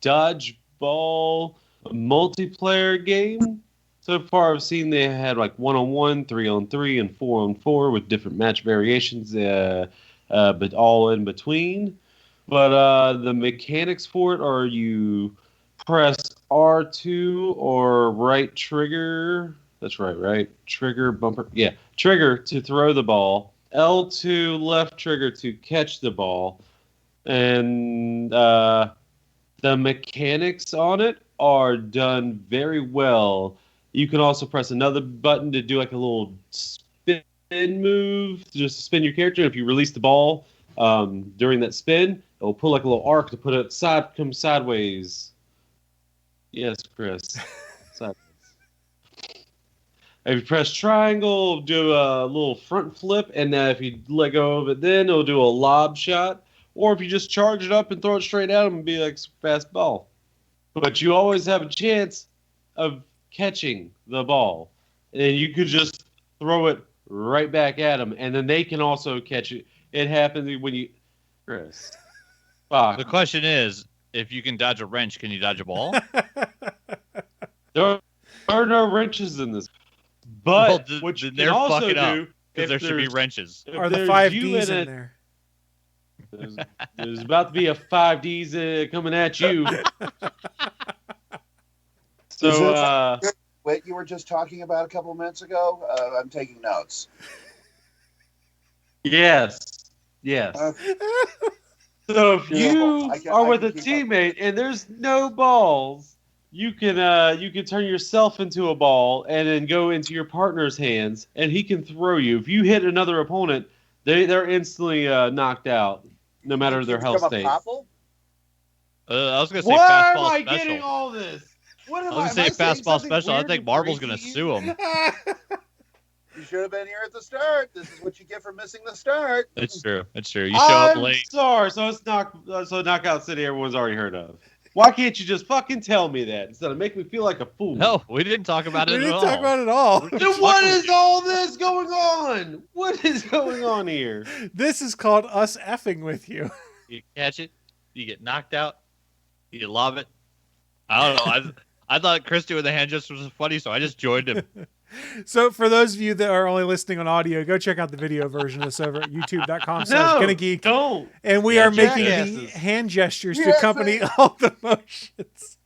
dodgeball multiplayer game. So far I've seen they had like 1-on-1, 3-on-3, and 4-on-4 with different match variations, but all in between. But the mechanics for it are you press R2 or right trigger. That's right? Trigger, bumper. Yeah, trigger to throw the ball. L2 left trigger to catch the ball. And the mechanics on it are done very well. You can also press another button to do like a little spin move, just to spin your character. If you release the ball during that spin, it'll pull like a little arc to put it come sideways. Yes, Chris. Sideways. If you press triangle, do a little front flip, and if you let go of it, then it'll do a lob shot. Or if you just charge it up and throw it straight at him, it'll be like a fast ball. But you always have a chance of catching the ball, and you could just throw it right back at them, and then they can also catch it. It happens when you, Chris. Fuck. The question is, if you can dodge a wrench, can you dodge a ball? There are no wrenches in this, but well, what you can also do, because there should be wrenches. Are the 5Ds in there? There's about to be a 5Ds coming at you. So, what you were just talking about a couple minutes ago? I'm taking notes. Yes. So if you are with a teammate and there's no balls, you can turn yourself into a ball and then go into your partner's hands, and he can throw you. If you hit another opponent, they're instantly knocked out, no matter their health state. I was gonna say Why fastball am I special. getting all this? What am I was gonna say fastball special. I think Marvel's gonna sue him. You should have been here at the start. This is what you get for missing the start. It's true. You show up late. Sorry. So Knockout City, everyone's already heard of. Why can't you just fucking tell me that instead of making me feel like a fool? No, we didn't talk about it We at didn't all. talk about it at all. Then what is all this going on? What is going on here? This is called us effing with you. You catch it, you get knocked out, you lob it. I don't know. I thought Chris doing the hand gestures was funny, so I just joined him. So for those of you that are only listening on audio, go check out the video version of this over at youtube.com/GonnaGeek. Don't. And we are making the jackasses. hand gestures to accompany all the motions.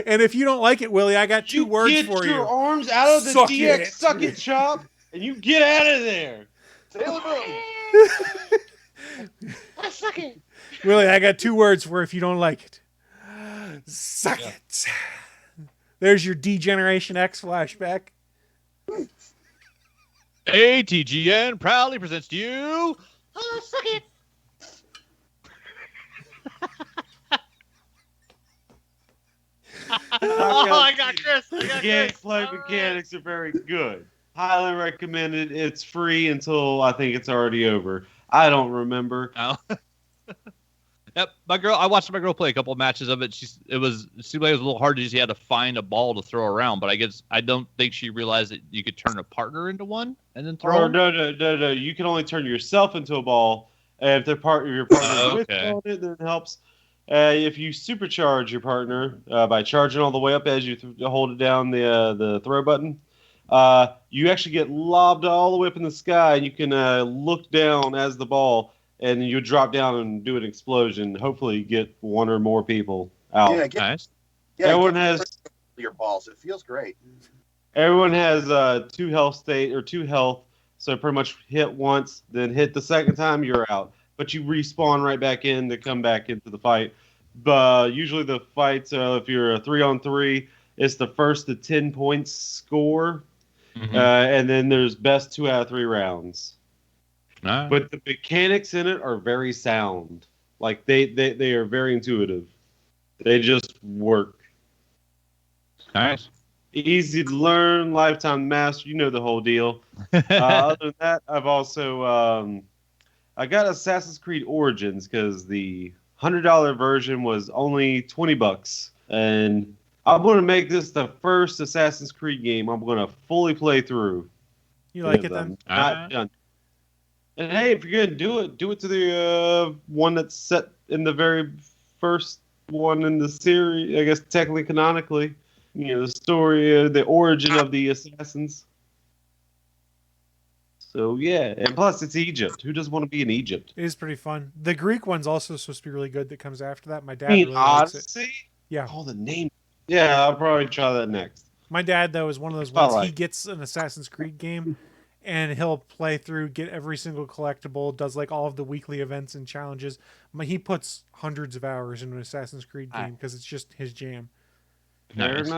And if you don't like it, Willie, I got two words for you. Get your arms out of the Suck DX it. suck it chop, and you get out of there. Sailor Moon. I suck it. Willie, I got two words for if you don't like it. Suck it. There's your D-Generation X flashback. ATGN proudly presents to you. Oh, suck it. I got Chris. The gameplay mechanics are very good. Highly recommended. It's free until I think it's already over. I don't remember. Oh. Yep, I watched my girl play a couple of matches of it. It seemed like it was a little hard. She had to find a ball to throw around, but I don't think she realized that you could turn a partner into one and then throw. Or no. You can only turn yourself into a ball, and if your partner with on it, then it helps. If you supercharge your partner by charging all the way up as you hold it down the throw button, you actually get lobbed all the way up in the sky, and you can look down as the ball. And you drop down and do an explosion. Hopefully, you get one or more people out. Yeah, Nice. everyone has your balls. It feels great. Everyone has two health, so pretty much hit once, then hit the second time, you're out. But you respawn right back in to come back into the fight. But usually the fights, if you're a 3-on-3, it's the first to 10 points score, and then there's best 2 out of 3 rounds. Nice. But the mechanics in it are very sound. Like they are very intuitive. They just work. Nice. Easy to learn, lifetime master. You know the whole deal. Other than that, I've also I got Assassin's Creed Origins because the $100 version was only $20, and I'm going to make this the first Assassin's Creed game I'm going to fully play through. You like it then? Not done. And hey, if you're gonna do it to the one that's set in the very first one in the series. I guess technically, canonically, the story, the origin of the assassins. So yeah, and plus it's Egypt. Who doesn't want to be in Egypt? It is pretty fun. The Greek one's also supposed to be really good. That comes after that. My dad really likes it. Odyssey. Yeah. Oh, the name. Yeah, I'll probably try that next. My dad though is one of those ones. He gets an Assassin's Creed game. And he'll play through, get every single collectible, does like all of the weekly events and challenges. He puts hundreds of hours into an Assassin's Creed game because it's just his jam. Nice.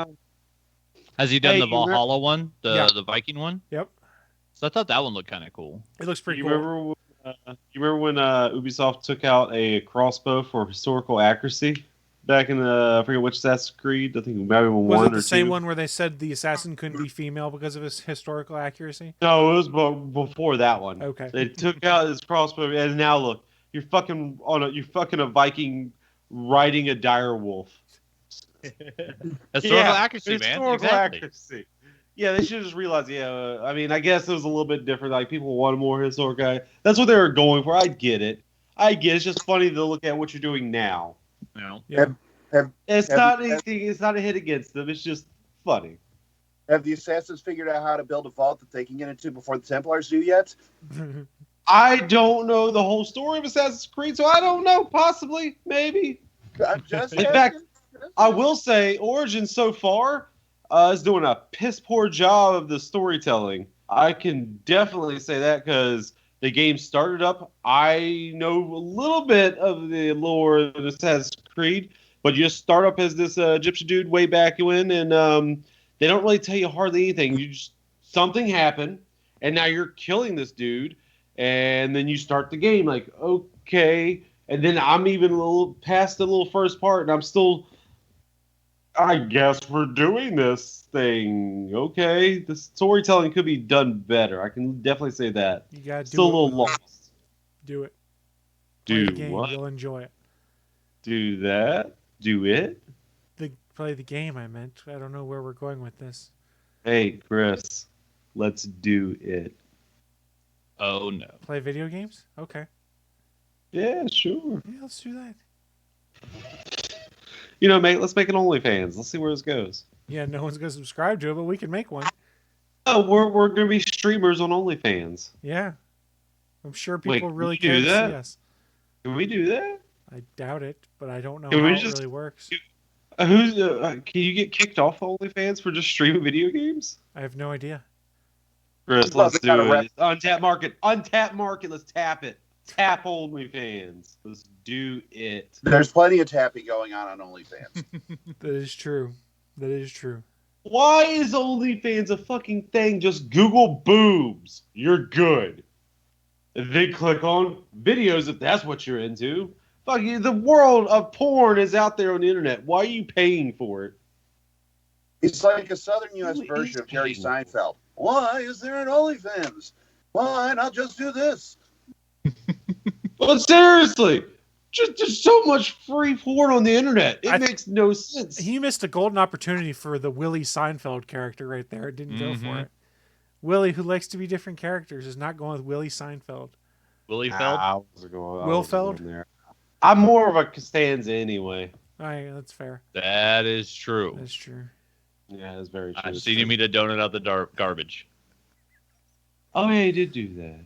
Has he done the Valhalla one, the Viking one? Yep. So I thought that one looked kind of cool. It looks pretty cool. You remember when Ubisoft took out a crossbow for historical accuracy? Back in I forget which Assassin's Creed. I think maybe one or two. Was it the same one where they said the assassin couldn't be female because of his historical accuracy? No, it was before that one. Okay. They took out his crossbow, and now look, you're fucking a Viking riding a dire wolf. Historical accuracy, man. Historical accuracy. Yeah, they should just realize. Yeah, I mean, I guess it was a little bit different. Like people wanted more historical guy. That's what they were going for. I get it. It's just funny to look at what you're doing now. Yeah. It's not anything. It's not a hit against them. It's just funny. Have the assassins figured out how to build a vault that they can get into before the Templars do yet? I don't know the whole story of Assassin's Creed, so I don't know. Possibly, maybe. In fact, I will say Origins so far is doing a piss poor job of the storytelling. I can definitely say that because the game started up. I know a little bit of the lore of Assassin's Creed, but you just start up as this Egyptian dude way back when, and they don't really tell you hardly anything. Something happened, and now you're killing this dude, and then you start the game like, okay, and then I'm even a little past the little first part, and I'm still, I guess we're doing this thing. Okay, the storytelling could be done better. I can definitely say that. You gotta do still it. A little lost. Do it. Do Play the game. what? You'll enjoy it. Do that. Do it. Play the game. I meant. I don't know where we're going with this. Hey, Chris, let's do it. Oh no. Play video games? Okay. Yeah, sure. Yeah, let's do that. Mate, let's make an OnlyFans. Let's see where this goes. Yeah, no one's going to subscribe to it, but we can make one. Oh, we're going to be streamers on OnlyFans. Yeah. I'm sure Wait, people can really we care do to that? see us. Can we do that? I doubt it, but I don't know Can how we it just- really works. Can you get kicked off OnlyFans for just streaming video games? I have no idea. Chris, Well, let's they gotta do rep- it. Untapped market. Untapped market. Let's tap it. Tap OnlyFans. Let's do it. There's plenty of tapping going on OnlyFans. That is true. That is true. Why is OnlyFans a fucking thing? Just Google boobs. You're good. And then click on videos if that's what you're into. Fuck you. The world of porn is out there on the internet. Why are you paying for it? It's like a Southern U.S. Who version is of Jerry paying? Seinfeld. Why is there an OnlyFans? Why not just do this? Well, seriously. Just there's so much free porn on the internet. It I- makes no sense. He missed a golden opportunity for the Willie Seinfeld character right there. It didn't go for it. Willie, who likes to be different characters, is not going with Willie Seinfeld. Willie Feld. I wasn't going- I Will wasn't Feld? going there. I'm more of a Costanza anyway. That's fair. That is true. That's true. Yeah, that's very true. I've seen you eat a donut out the garbage. Oh, yeah, he did do that.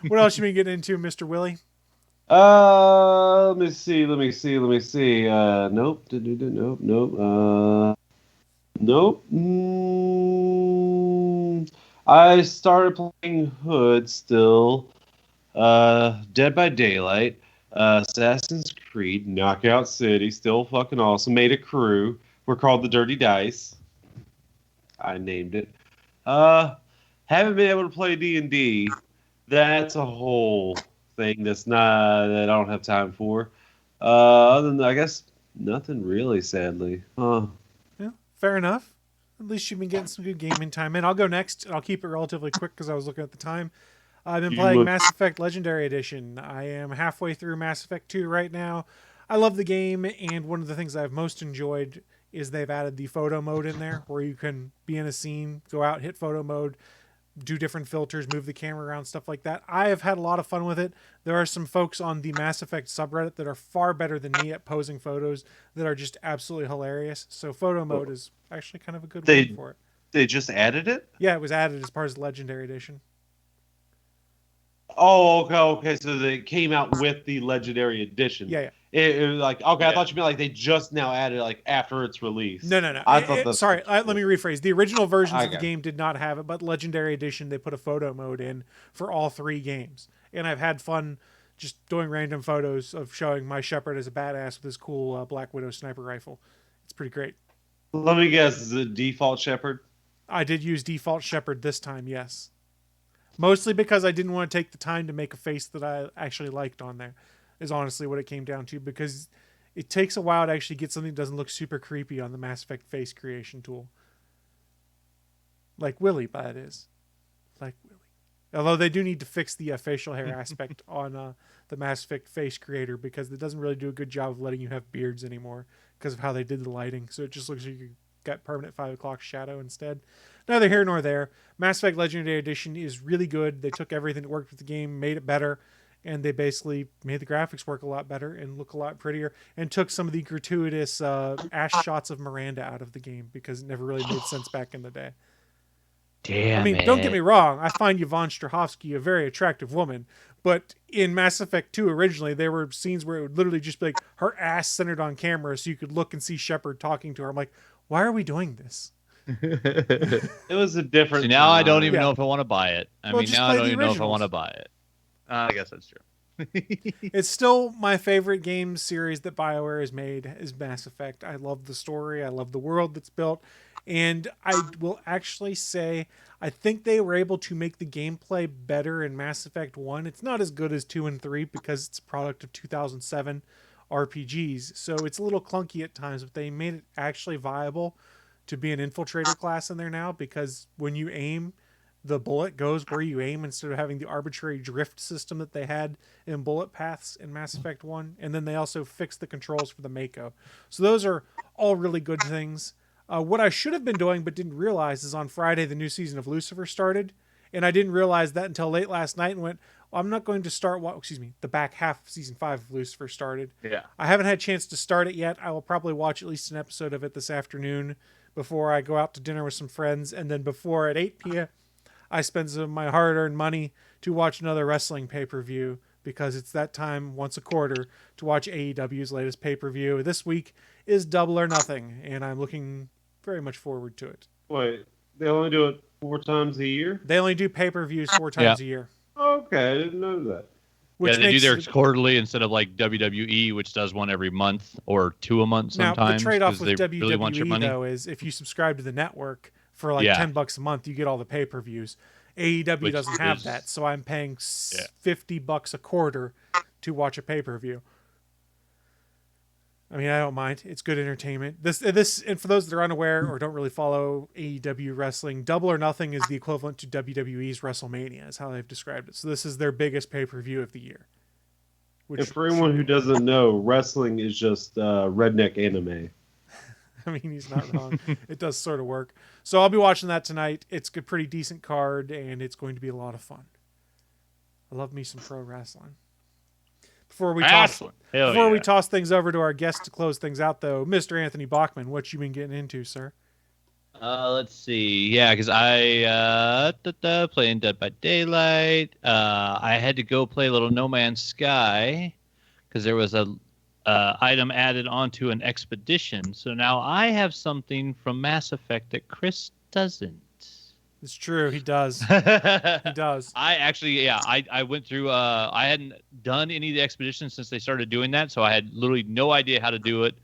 What else you been getting into, Mr. Willie? Let me see. Nope. Nope. Nope. I started playing Hood still. Dead by Daylight. Assassin's Creed. Knockout City. Still fucking awesome. Made a crew. We're called the Dirty Dice. I named it. Haven't been able to play D&D. That's a whole thing that I don't have time for. Other than that, I guess nothing really, sadly. Yeah, fair enough. At least you've been getting some good gaming time in. I'll go next, and I'll keep it relatively quick because I was looking at the time. I've been playing Mass Effect Legendary Edition. I am halfway through Mass Effect 2 right now. I love the game, and one of the things I've most enjoyed is they've added the photo mode in there, where you can be in a scene, go out, hit photo mode, do different filters, move the camera around, stuff like that. I have had a lot of fun with it. There are some folks on the Mass Effect subreddit that are far better than me at posing photos that are just absolutely hilarious. So photo mode is actually kind of a good word for it. They just added it? Yeah, it was added as part of the Legendary Edition. Oh, okay. So they came out with the Legendary Edition. Yeah. It was like, okay, I thought you meant like they just now added like after its release. No. I thought that's sorry, let me rephrase. The original versions of the Okay. game did not have it, but Legendary Edition, they put a photo mode in for all three games. And I've had fun just doing random photos of showing my Shepard as a badass with his cool Black Widow sniper rifle. It's pretty great. Let me guess, is it default Shepard? I did use default Shepard this time, yes. Mostly because I didn't want to take the time to make a face that I actually liked on there, is honestly what it came down to, because it takes a while to actually get something that doesn't look super creepy on the Mass Effect face creation tool. Like Willie, that is. Like Willie. Although they do need to fix the facial hair aspect on the Mass Effect face creator, because it doesn't really do a good job of letting you have beards anymore because of how they did the lighting. So it just looks like you got permanent 5 o'clock shadow instead. Neither here nor there. Mass Effect Legendary Edition is really good. They took everything that worked with the game, made it better, and they basically made the graphics work a lot better and look a lot prettier, and took some of the gratuitous ash shots of Miranda out of the game because it never really made sense back in the day. Damn I mean, don't get me wrong. I find Yvonne Strahovski a very attractive woman, but in Mass Effect 2 originally, there were scenes where it would literally just be like her ass centered on camera so you could look and see Shepard talking to her. I'm like, why are we doing this? It was a different. See, now I don't time. even know if I want to buy it. I Well, mean, just now I play don't the even know if I originals. want to buy it. I guess that's true. It's still my favorite game series that BioWare has made is Mass Effect. I love the story. I love the world that's built. And I will actually say, I think they were able to make the gameplay better in Mass Effect 1. It's not as good as 2 and 3 because it's a product of 2007 RPGs. So it's a little clunky at times, but they made it actually viable to be an infiltrator class in there now, because when you aim, the bullet goes where you aim instead of having the arbitrary drift system that they had in bullet paths in Mass Effect 1. And then they also fixed the controls for the Mako. So those are all really good things. What I should have been doing but didn't realize is on Friday the new season of Lucifer started. And I didn't realize that until late last night and went, I'm not going to start, the back half of season 5 of Lucifer started. Yeah. I haven't had a chance to start it yet. I will probably watch at least an episode of it this afternoon before I go out to dinner with some friends, and then before at 8 p.m. I spend some of my hard-earned money to watch another wrestling pay-per-view, because it's that time once a quarter to watch AEW's latest pay-per-view. This week is Double or Nothing, and I'm looking very much forward to it. Wait, they only do it 4 times a year? They only do pay-per-views 4 times a year. Okay, I didn't know that. Which they do theirs quarterly instead of like WWE, which does one every month or 2 a month sometimes. Now, the trade-off with WWE, WWE, though, is if you subscribe to the network for like $10 a month, you get all the pay-per-views. AEW doesn't have that, so I'm paying $50 a quarter to watch a pay-per-view. I mean, I don't mind. It's good entertainment. This, and for those that are unaware or don't really follow AEW wrestling, Double or Nothing is the equivalent to WWE's WrestleMania, is how they've described it. So this is their biggest pay-per-view of the year. And for anyone who doesn't know, wrestling is just redneck anime. I mean, he's not wrong. It does sort of work. So I'll be watching that tonight. It's a pretty decent card, and it's going to be a lot of fun. I love me some pro wrestling. Before we toss things over to our guest to close things out, though, Mr. Anthony Bachman, what you been getting into, sir? Let's see. Yeah, because I playing Dead by Daylight. I had to go play a little No Man's Sky because there was a item added onto an expedition. So now I have something from Mass Effect that Chris doesn't. It's true. He does. He does. I actually, I went through, I hadn't done any of the expeditions since they started doing that. So I had literally no idea how to do it.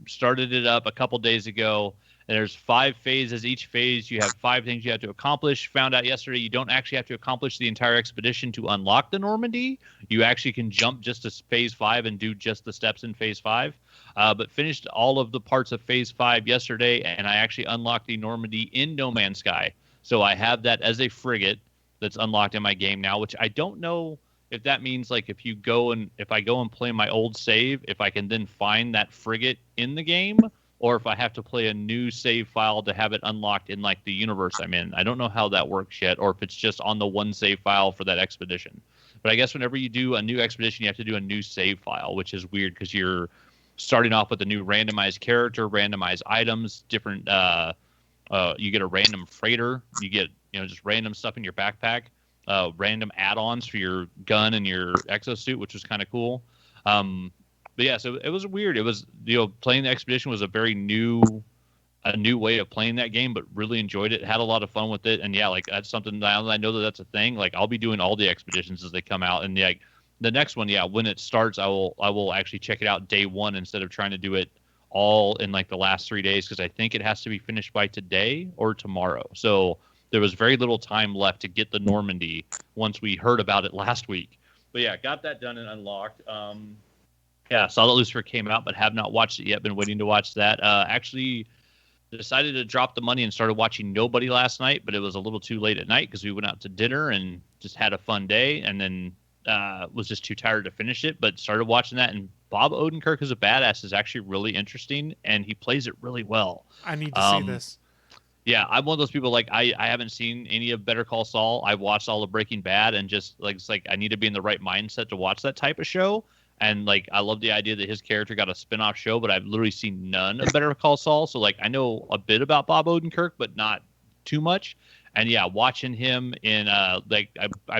Started it up a couple days ago. And there's 5 phases. Each phase, you have 5 things you have to accomplish. Found out yesterday you don't actually have to accomplish the entire expedition to unlock the Normandy. You actually can jump just to phase 5 and do just the steps in phase 5. But finished all of the parts of phase 5 yesterday, and I actually unlocked the Normandy in No Man's Sky. So I have that as a frigate that's unlocked in my game now, which I don't know if that means like if I go and play my old save, if I can then find that frigate in the game, or if I have to play a new save file to have it unlocked in like the universe I'm in. I don't know how that works yet, or if it's just on the one save file for that expedition. But I guess whenever you do a new expedition, you have to do a new save file, which is weird because you're starting off with a new randomized character, randomized items, different. You get a random freighter, you get just random stuff in your backpack, random add-ons for your gun and your exosuit, which was kind of cool. But yeah, so it was weird. It was, playing the expedition was a new way of playing that game, but really enjoyed it. Had a lot of fun with it. And yeah, like that's something that I know that's a thing. Like I'll be doing all the expeditions as they come out. And like the next one, when it starts, I will actually check it out day 1 instead of trying to do it all in like the last 3 days, because I think it has to be finished by today or tomorrow. So there was very little time left to get the Normandy once we heard about it last week. But yeah, got that done and unlocked. Yeah, saw that Lucifer came out, but have not watched it yet. Been waiting to watch that. Actually decided to drop the money and started watching Nobody last night, but it was a little too late at night because we went out to dinner and just had a fun day, and then was just too tired to finish it, but started watching that. And Bob Odenkirk is a badass is actually really interesting, and he plays it really well. I need to see this. Yeah, I'm one of those people, like, I haven't seen any of Better Call Saul. I've watched all of Breaking Bad, and just, like, it's like I need to be in the right mindset to watch that type of show. And, like, I love the idea that his character got a spin-off show, but I've literally seen none of Better Call Saul. So, like, I know a bit about Bob Odenkirk, but not too much. And, yeah, watching him in, I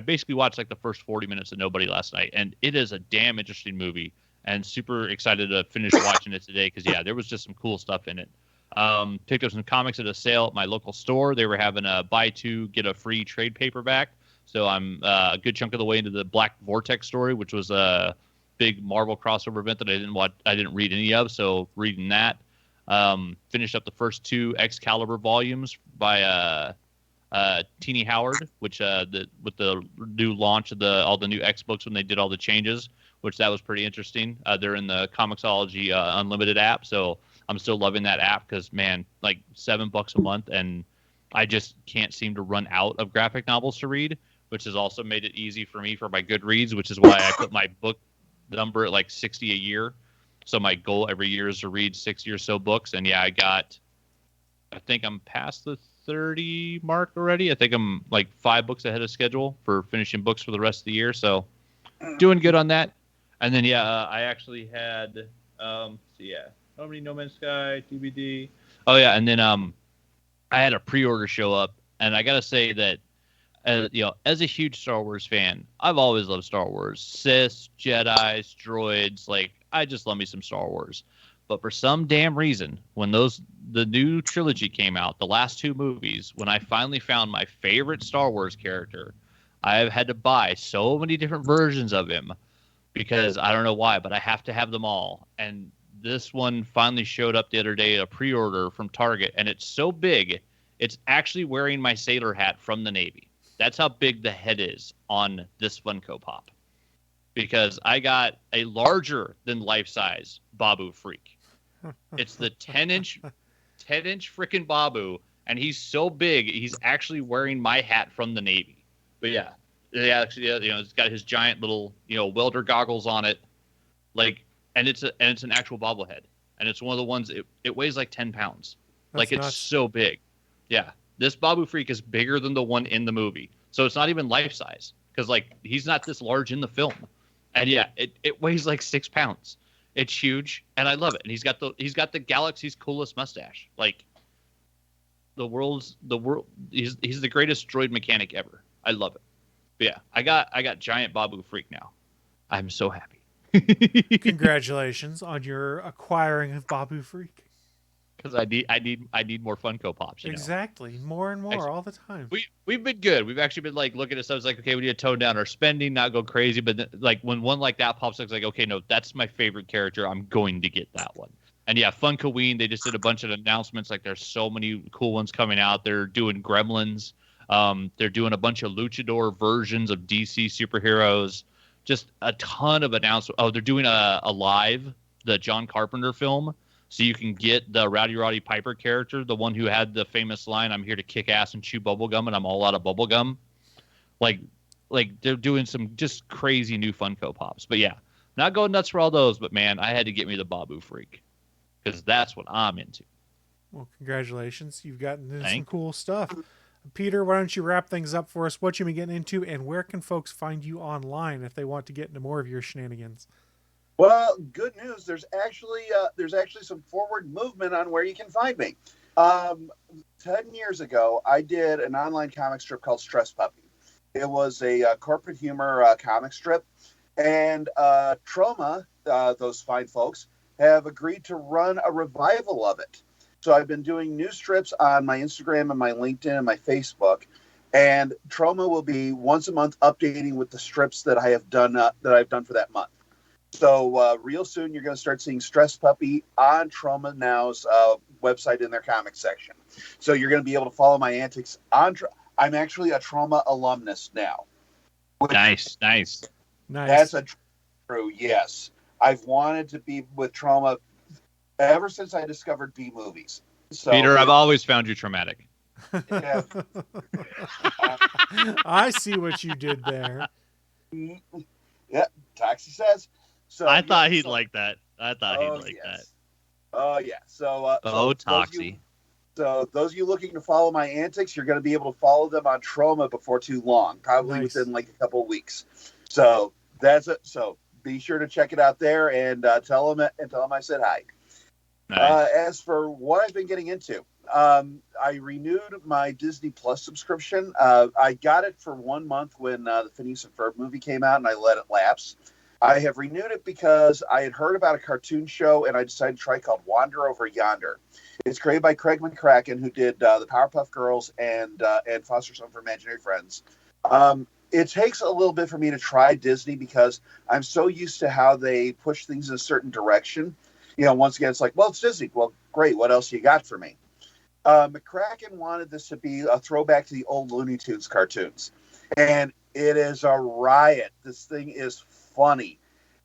basically watched, like, the first 40 minutes of Nobody last night. And it is a damn interesting movie. And super excited to finish watching it today because, yeah, there was just some cool stuff in it. Picked up some comics at a sale at my local store. They were having a buy 2, get a free trade paperback. So I'm a good chunk of the way into the Black Vortex story, which was a big Marvel crossover event that I didn't read any of. So reading that, finished up the first 2 Excalibur volumes by Teeny Howard, which with the new launch of all the new X books when they did all the changes, which that was pretty interesting. They're in the Comixology Unlimited app, so I'm still loving that app because, man, like $7 a month, and I just can't seem to run out of graphic novels to read, which has also made it easy for me for my Goodreads, which is why I put my book number at like 60 a year. So my goal every year is to read 60 or so books. And yeah, I think I'm past the 30 mark already. I think I'm like 5 books ahead of schedule for finishing books for the rest of the year. So doing good on that. And then, I actually had, Nobody, No Man's Sky, DVD. Oh yeah, and then I had a pre-order show up, and I gotta say that, as a huge Star Wars fan, I've always loved Star Wars. Sith, Jedi's, droids, like I just love me some Star Wars. But for some damn reason, when the new trilogy came out, the last two movies, when I finally found my favorite Star Wars character, I have had to buy so many different versions of him because I don't know why, but I have to have them all. And this one finally showed up the other day, a pre-order from Target, and it's so big, it's actually wearing my sailor hat from the Navy. That's how big the head is on this Funko Pop. Because I got a larger than life-size Babu Freak. It's the 10-inch freaking Babu, and he's so big, he's actually wearing my hat from the Navy. But yeah, it's got his giant little, welder goggles on it, like, and it's an actual bobblehead, and it's one of the ones it weighs like 10 pounds. That's nuts. It's so big. Yeah, this Babu Freak is bigger than the one in the movie, so it's not even life size because like he's not this large in the film, and yeah, it weighs like 6 pounds. It's huge, and I love it. And he's got the galaxy's coolest mustache. Like the world. He's the greatest droid mechanic ever. I love it. But yeah, I got giant Babu Freak now. I'm so happy. Congratulations on your acquiring of Babu Freak. Because I need more Funko Pops. Exactly, more and more actually, all the time. We've been good. We've actually been like looking at stuff. It's like, okay, we need to tone down our spending, not go crazy. But like when one like that pops up, it's like, okay, no, that's my favorite character. I'm going to get that one. And yeah, Funkoween, they just did a bunch of announcements. Like there's so many cool ones coming out. They're doing Gremlins. They're doing a bunch of luchador versions of DC superheroes. Just a ton of announcements. Oh, they're doing a live, the John Carpenter film. So you can get the Rowdy Piper character, the one who had the famous line, "I'm here to kick ass and chew bubblegum, and I'm all out of bubblegum." Like they're doing some just crazy new Funko Pops. But yeah, not going nuts for all those. But man, I had to get me the Babu Freak because that's what I'm into. Well, congratulations. You've gotten into some cool stuff. Peter, why don't you wrap things up for us? What you've been getting into, and where can folks find you online if they want to get into more of your shenanigans? Well, good news. There's actually some forward movement on where you can find me. 10 years ago, I did an online comic strip called Stress Puppy. It was a corporate humor comic strip, and Trauma, those fine folks, have agreed to run a revival of it. So I've been doing new strips on my Instagram and my LinkedIn and my Facebook, and Trauma will be once a month updating with the strips that I have done for that month. So real soon, you're going to start seeing Stress Puppy on Trauma Now's website in their comic section. So you're going to be able to follow my antics on. I'm actually a Trauma alumnus now. Nice. That's true. Yes, I've wanted to be with Trauma ever since I discovered B movies. So, Peter, I've always found you traumatic. Yeah. I see what you did there. Yeah, Toxie says. So I thought he'd like that. That. Oh yeah. So Toxie. So those of you looking to follow my antics, you're going to be able to follow them on Trauma before too long, probably within like a couple of weeks. So that's it. So be sure to check it out there and tell them I said hi. Nice. As for what I've been getting into, I renewed my Disney Plus subscription. I got it for 1 month when the Phineas and Ferb movie came out, and I let it lapse. I have renewed it because I had heard about a cartoon show, and I decided to try called Wander Over Yonder. It's created by Craig McCracken, who did the Powerpuff Girls and Foster Son for Imaginary Friends. It takes a little bit for me to try Disney because I'm so used to how they push things in a certain direction. Once again, it's like, well, it's Disney. Well, great. What else you got for me? McCracken wanted this to be a throwback to the old Looney Tunes cartoons. And it is a riot. This thing is funny.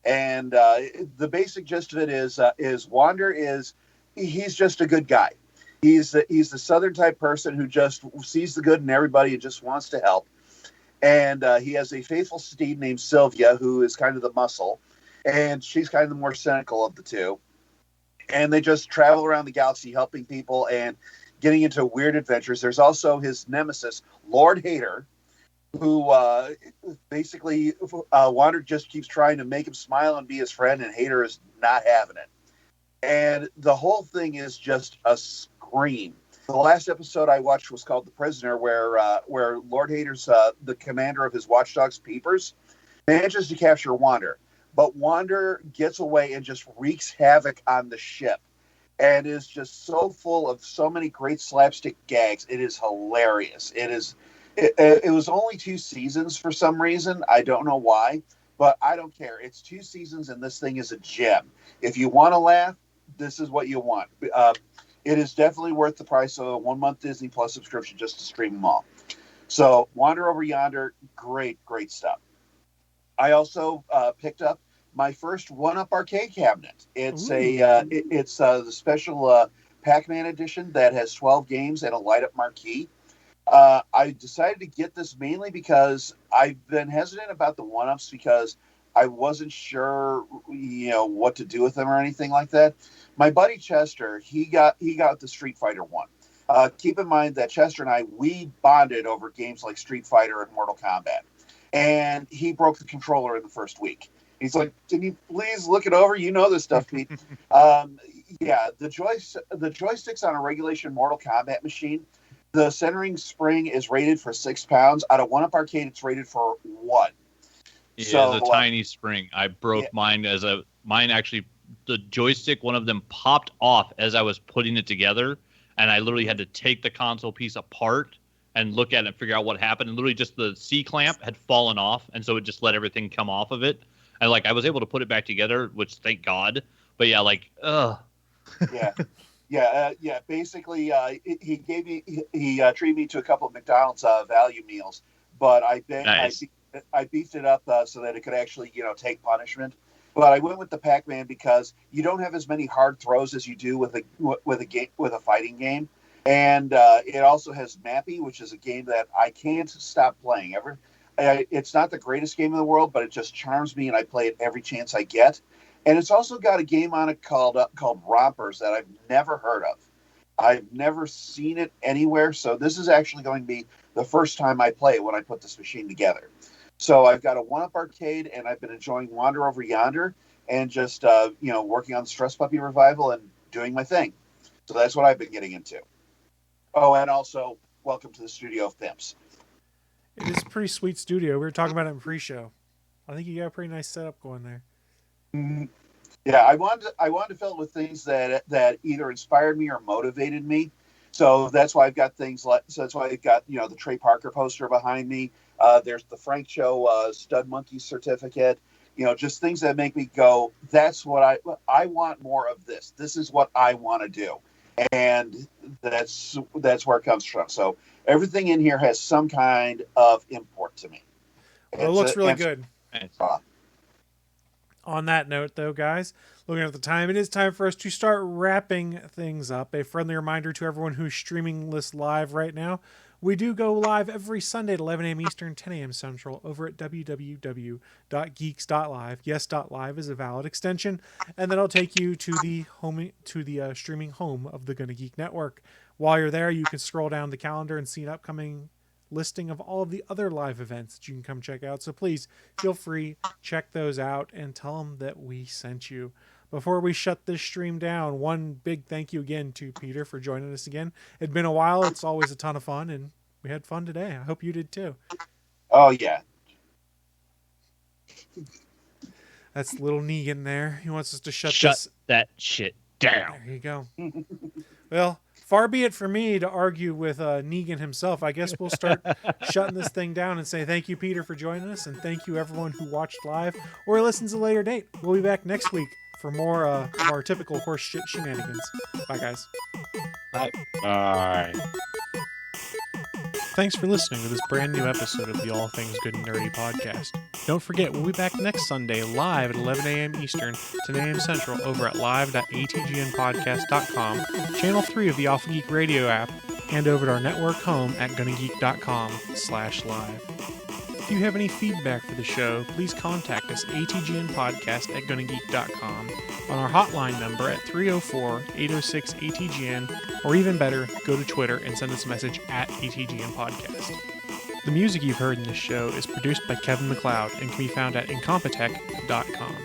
And the basic gist of it is Wander he's just a good guy. He's the Southern type person who just sees the good in everybody and just wants to help. And he has a faithful steed named Sylvia, who is kind of the muscle. And she's kind of the more cynical of the two. And they just travel around the galaxy helping people and getting into weird adventures. There's also his nemesis, Lord Hater, who basically Wander just keeps trying to make him smile and be his friend, and Hater is not having it. And the whole thing is just a scream. The last episode I watched was called The Prisoner, where Lord Hader's the commander of his watchdogs, Peepers, manages to capture Wander. But Wander gets away and just wreaks havoc on the ship, and is just so full of so many great slapstick gags. It is hilarious. It was only 2 seasons for some reason. I don't know why, but I don't care. It's 2 seasons, and this thing is a gem. If you want to laugh, this is what you want. It is definitely worth the price of a 1-month Disney Plus subscription just to stream them all. So, Wander Over Yonder, great stuff. I also picked up my first 1-Up arcade cabinet. It's the special Pac-Man edition that has 12 games and a light-up marquee. I decided to get this mainly because I've been hesitant about the 1-Ups because I wasn't sure, what to do with them or anything like that. My buddy Chester, he got the Street Fighter one. Keep in mind that Chester and I, we bonded over games like Street Fighter and Mortal Kombat. And he broke the controller in the first week. He's like, "Can you please look it over? You know this stuff, Pete." The joysticks on a regulation Mortal Kombat machine, the centering spring is rated for 6 pounds. Out of 1-Up Arcade, it's rated for 1. Yeah, so, it's a tiny spring. I broke mine actually, the joystick, one of them popped off as I was putting it together, and I literally had to take the console piece apart and look at it and figure out what happened. And literally just the C-clamp had fallen off, and so it just let everything come off of it. And I was able to put it back together, which thank God. But yeah, Basically, he treated me to a couple of McDonald's value meals, but I beefed it up so that it could actually, take punishment. But I went with the Pac-Man because you don't have as many hard throws as you do with a fighting game, and it also has Mappy, which is a game that I can't stop playing ever. It's not the greatest game in the world, but it just charms me, and I play it every chance I get. And it's also got a game on it called Rompers that I've never heard of. I've never seen it anywhere, so this is actually going to be the first time I play it when I put this machine together. So I've got a 1-Up Arcade, and I've been enjoying Wander Over Yonder, and just working on Stress Puppy Revival and doing my thing. So that's what I've been getting into. Oh, and also, welcome to the Studio of Pimps. It is a pretty sweet studio. We were talking about it in pre-show. I think you got a pretty nice setup going there. Mm-hmm. Yeah, I wanted to fill it with things that either inspired me or motivated me. So that's why I've got things like. So that's why I've got the Trey Parker poster behind me. There's the Frank Cho Stud Monkey certificate. Just things that make me go, that's what I want more of this. This is what I want to do, and that's where it comes from. So everything in here has some kind of import to me. Well, it looks really good. On that note, though, guys, looking at the time, it is time for us to start wrapping things up. A friendly reminder to everyone who's streaming this live right now. We do go live every Sunday at 11 a.m. Eastern, 10 a.m. Central over at www.geeks.live. Yes, .live is a valid extension, and that'll take you to the streaming home of the Gonna Geek Network. While you're there, you can scroll down the calendar and see an upcoming listing of all of the other live events that you can come check out. So please feel free, check those out, and tell them that we sent you. Before we shut this stream down, one big thank you again to Peter for joining us again. It'd been a while. It's always a ton of fun, and we had fun today. I hope you did too. Oh, yeah. That's little Negan there. He wants us to shut that shit down. There you go. Well, far be it for me to argue with Negan himself. I guess we'll start shutting this thing down and say thank you, Peter, for joining us, and thank you, everyone who watched live or listens at a later date. We'll be back next week for more of our typical horse shit shenanigans. Bye, guys. Bye. Bye. Thanks for listening to this brand new episode of the All Things Good and Nerdy podcast. Don't forget, we'll be back next Sunday live at 11 a.m. Eastern, 10 a.m. Central over at live.atgnpodcast.com, channel 3 of the Alpha Geek Radio app, and over at our network home at gonnageek.com/live. If you have any feedback for the show, please contact us atgnpodcast@gonnageek.com, on our hotline number at 304-806-ATGN, or even better, go to Twitter and send us a message at ATGN Podcast. The music you've heard in this show is produced by Kevin MacLeod and can be found at incompetech.com.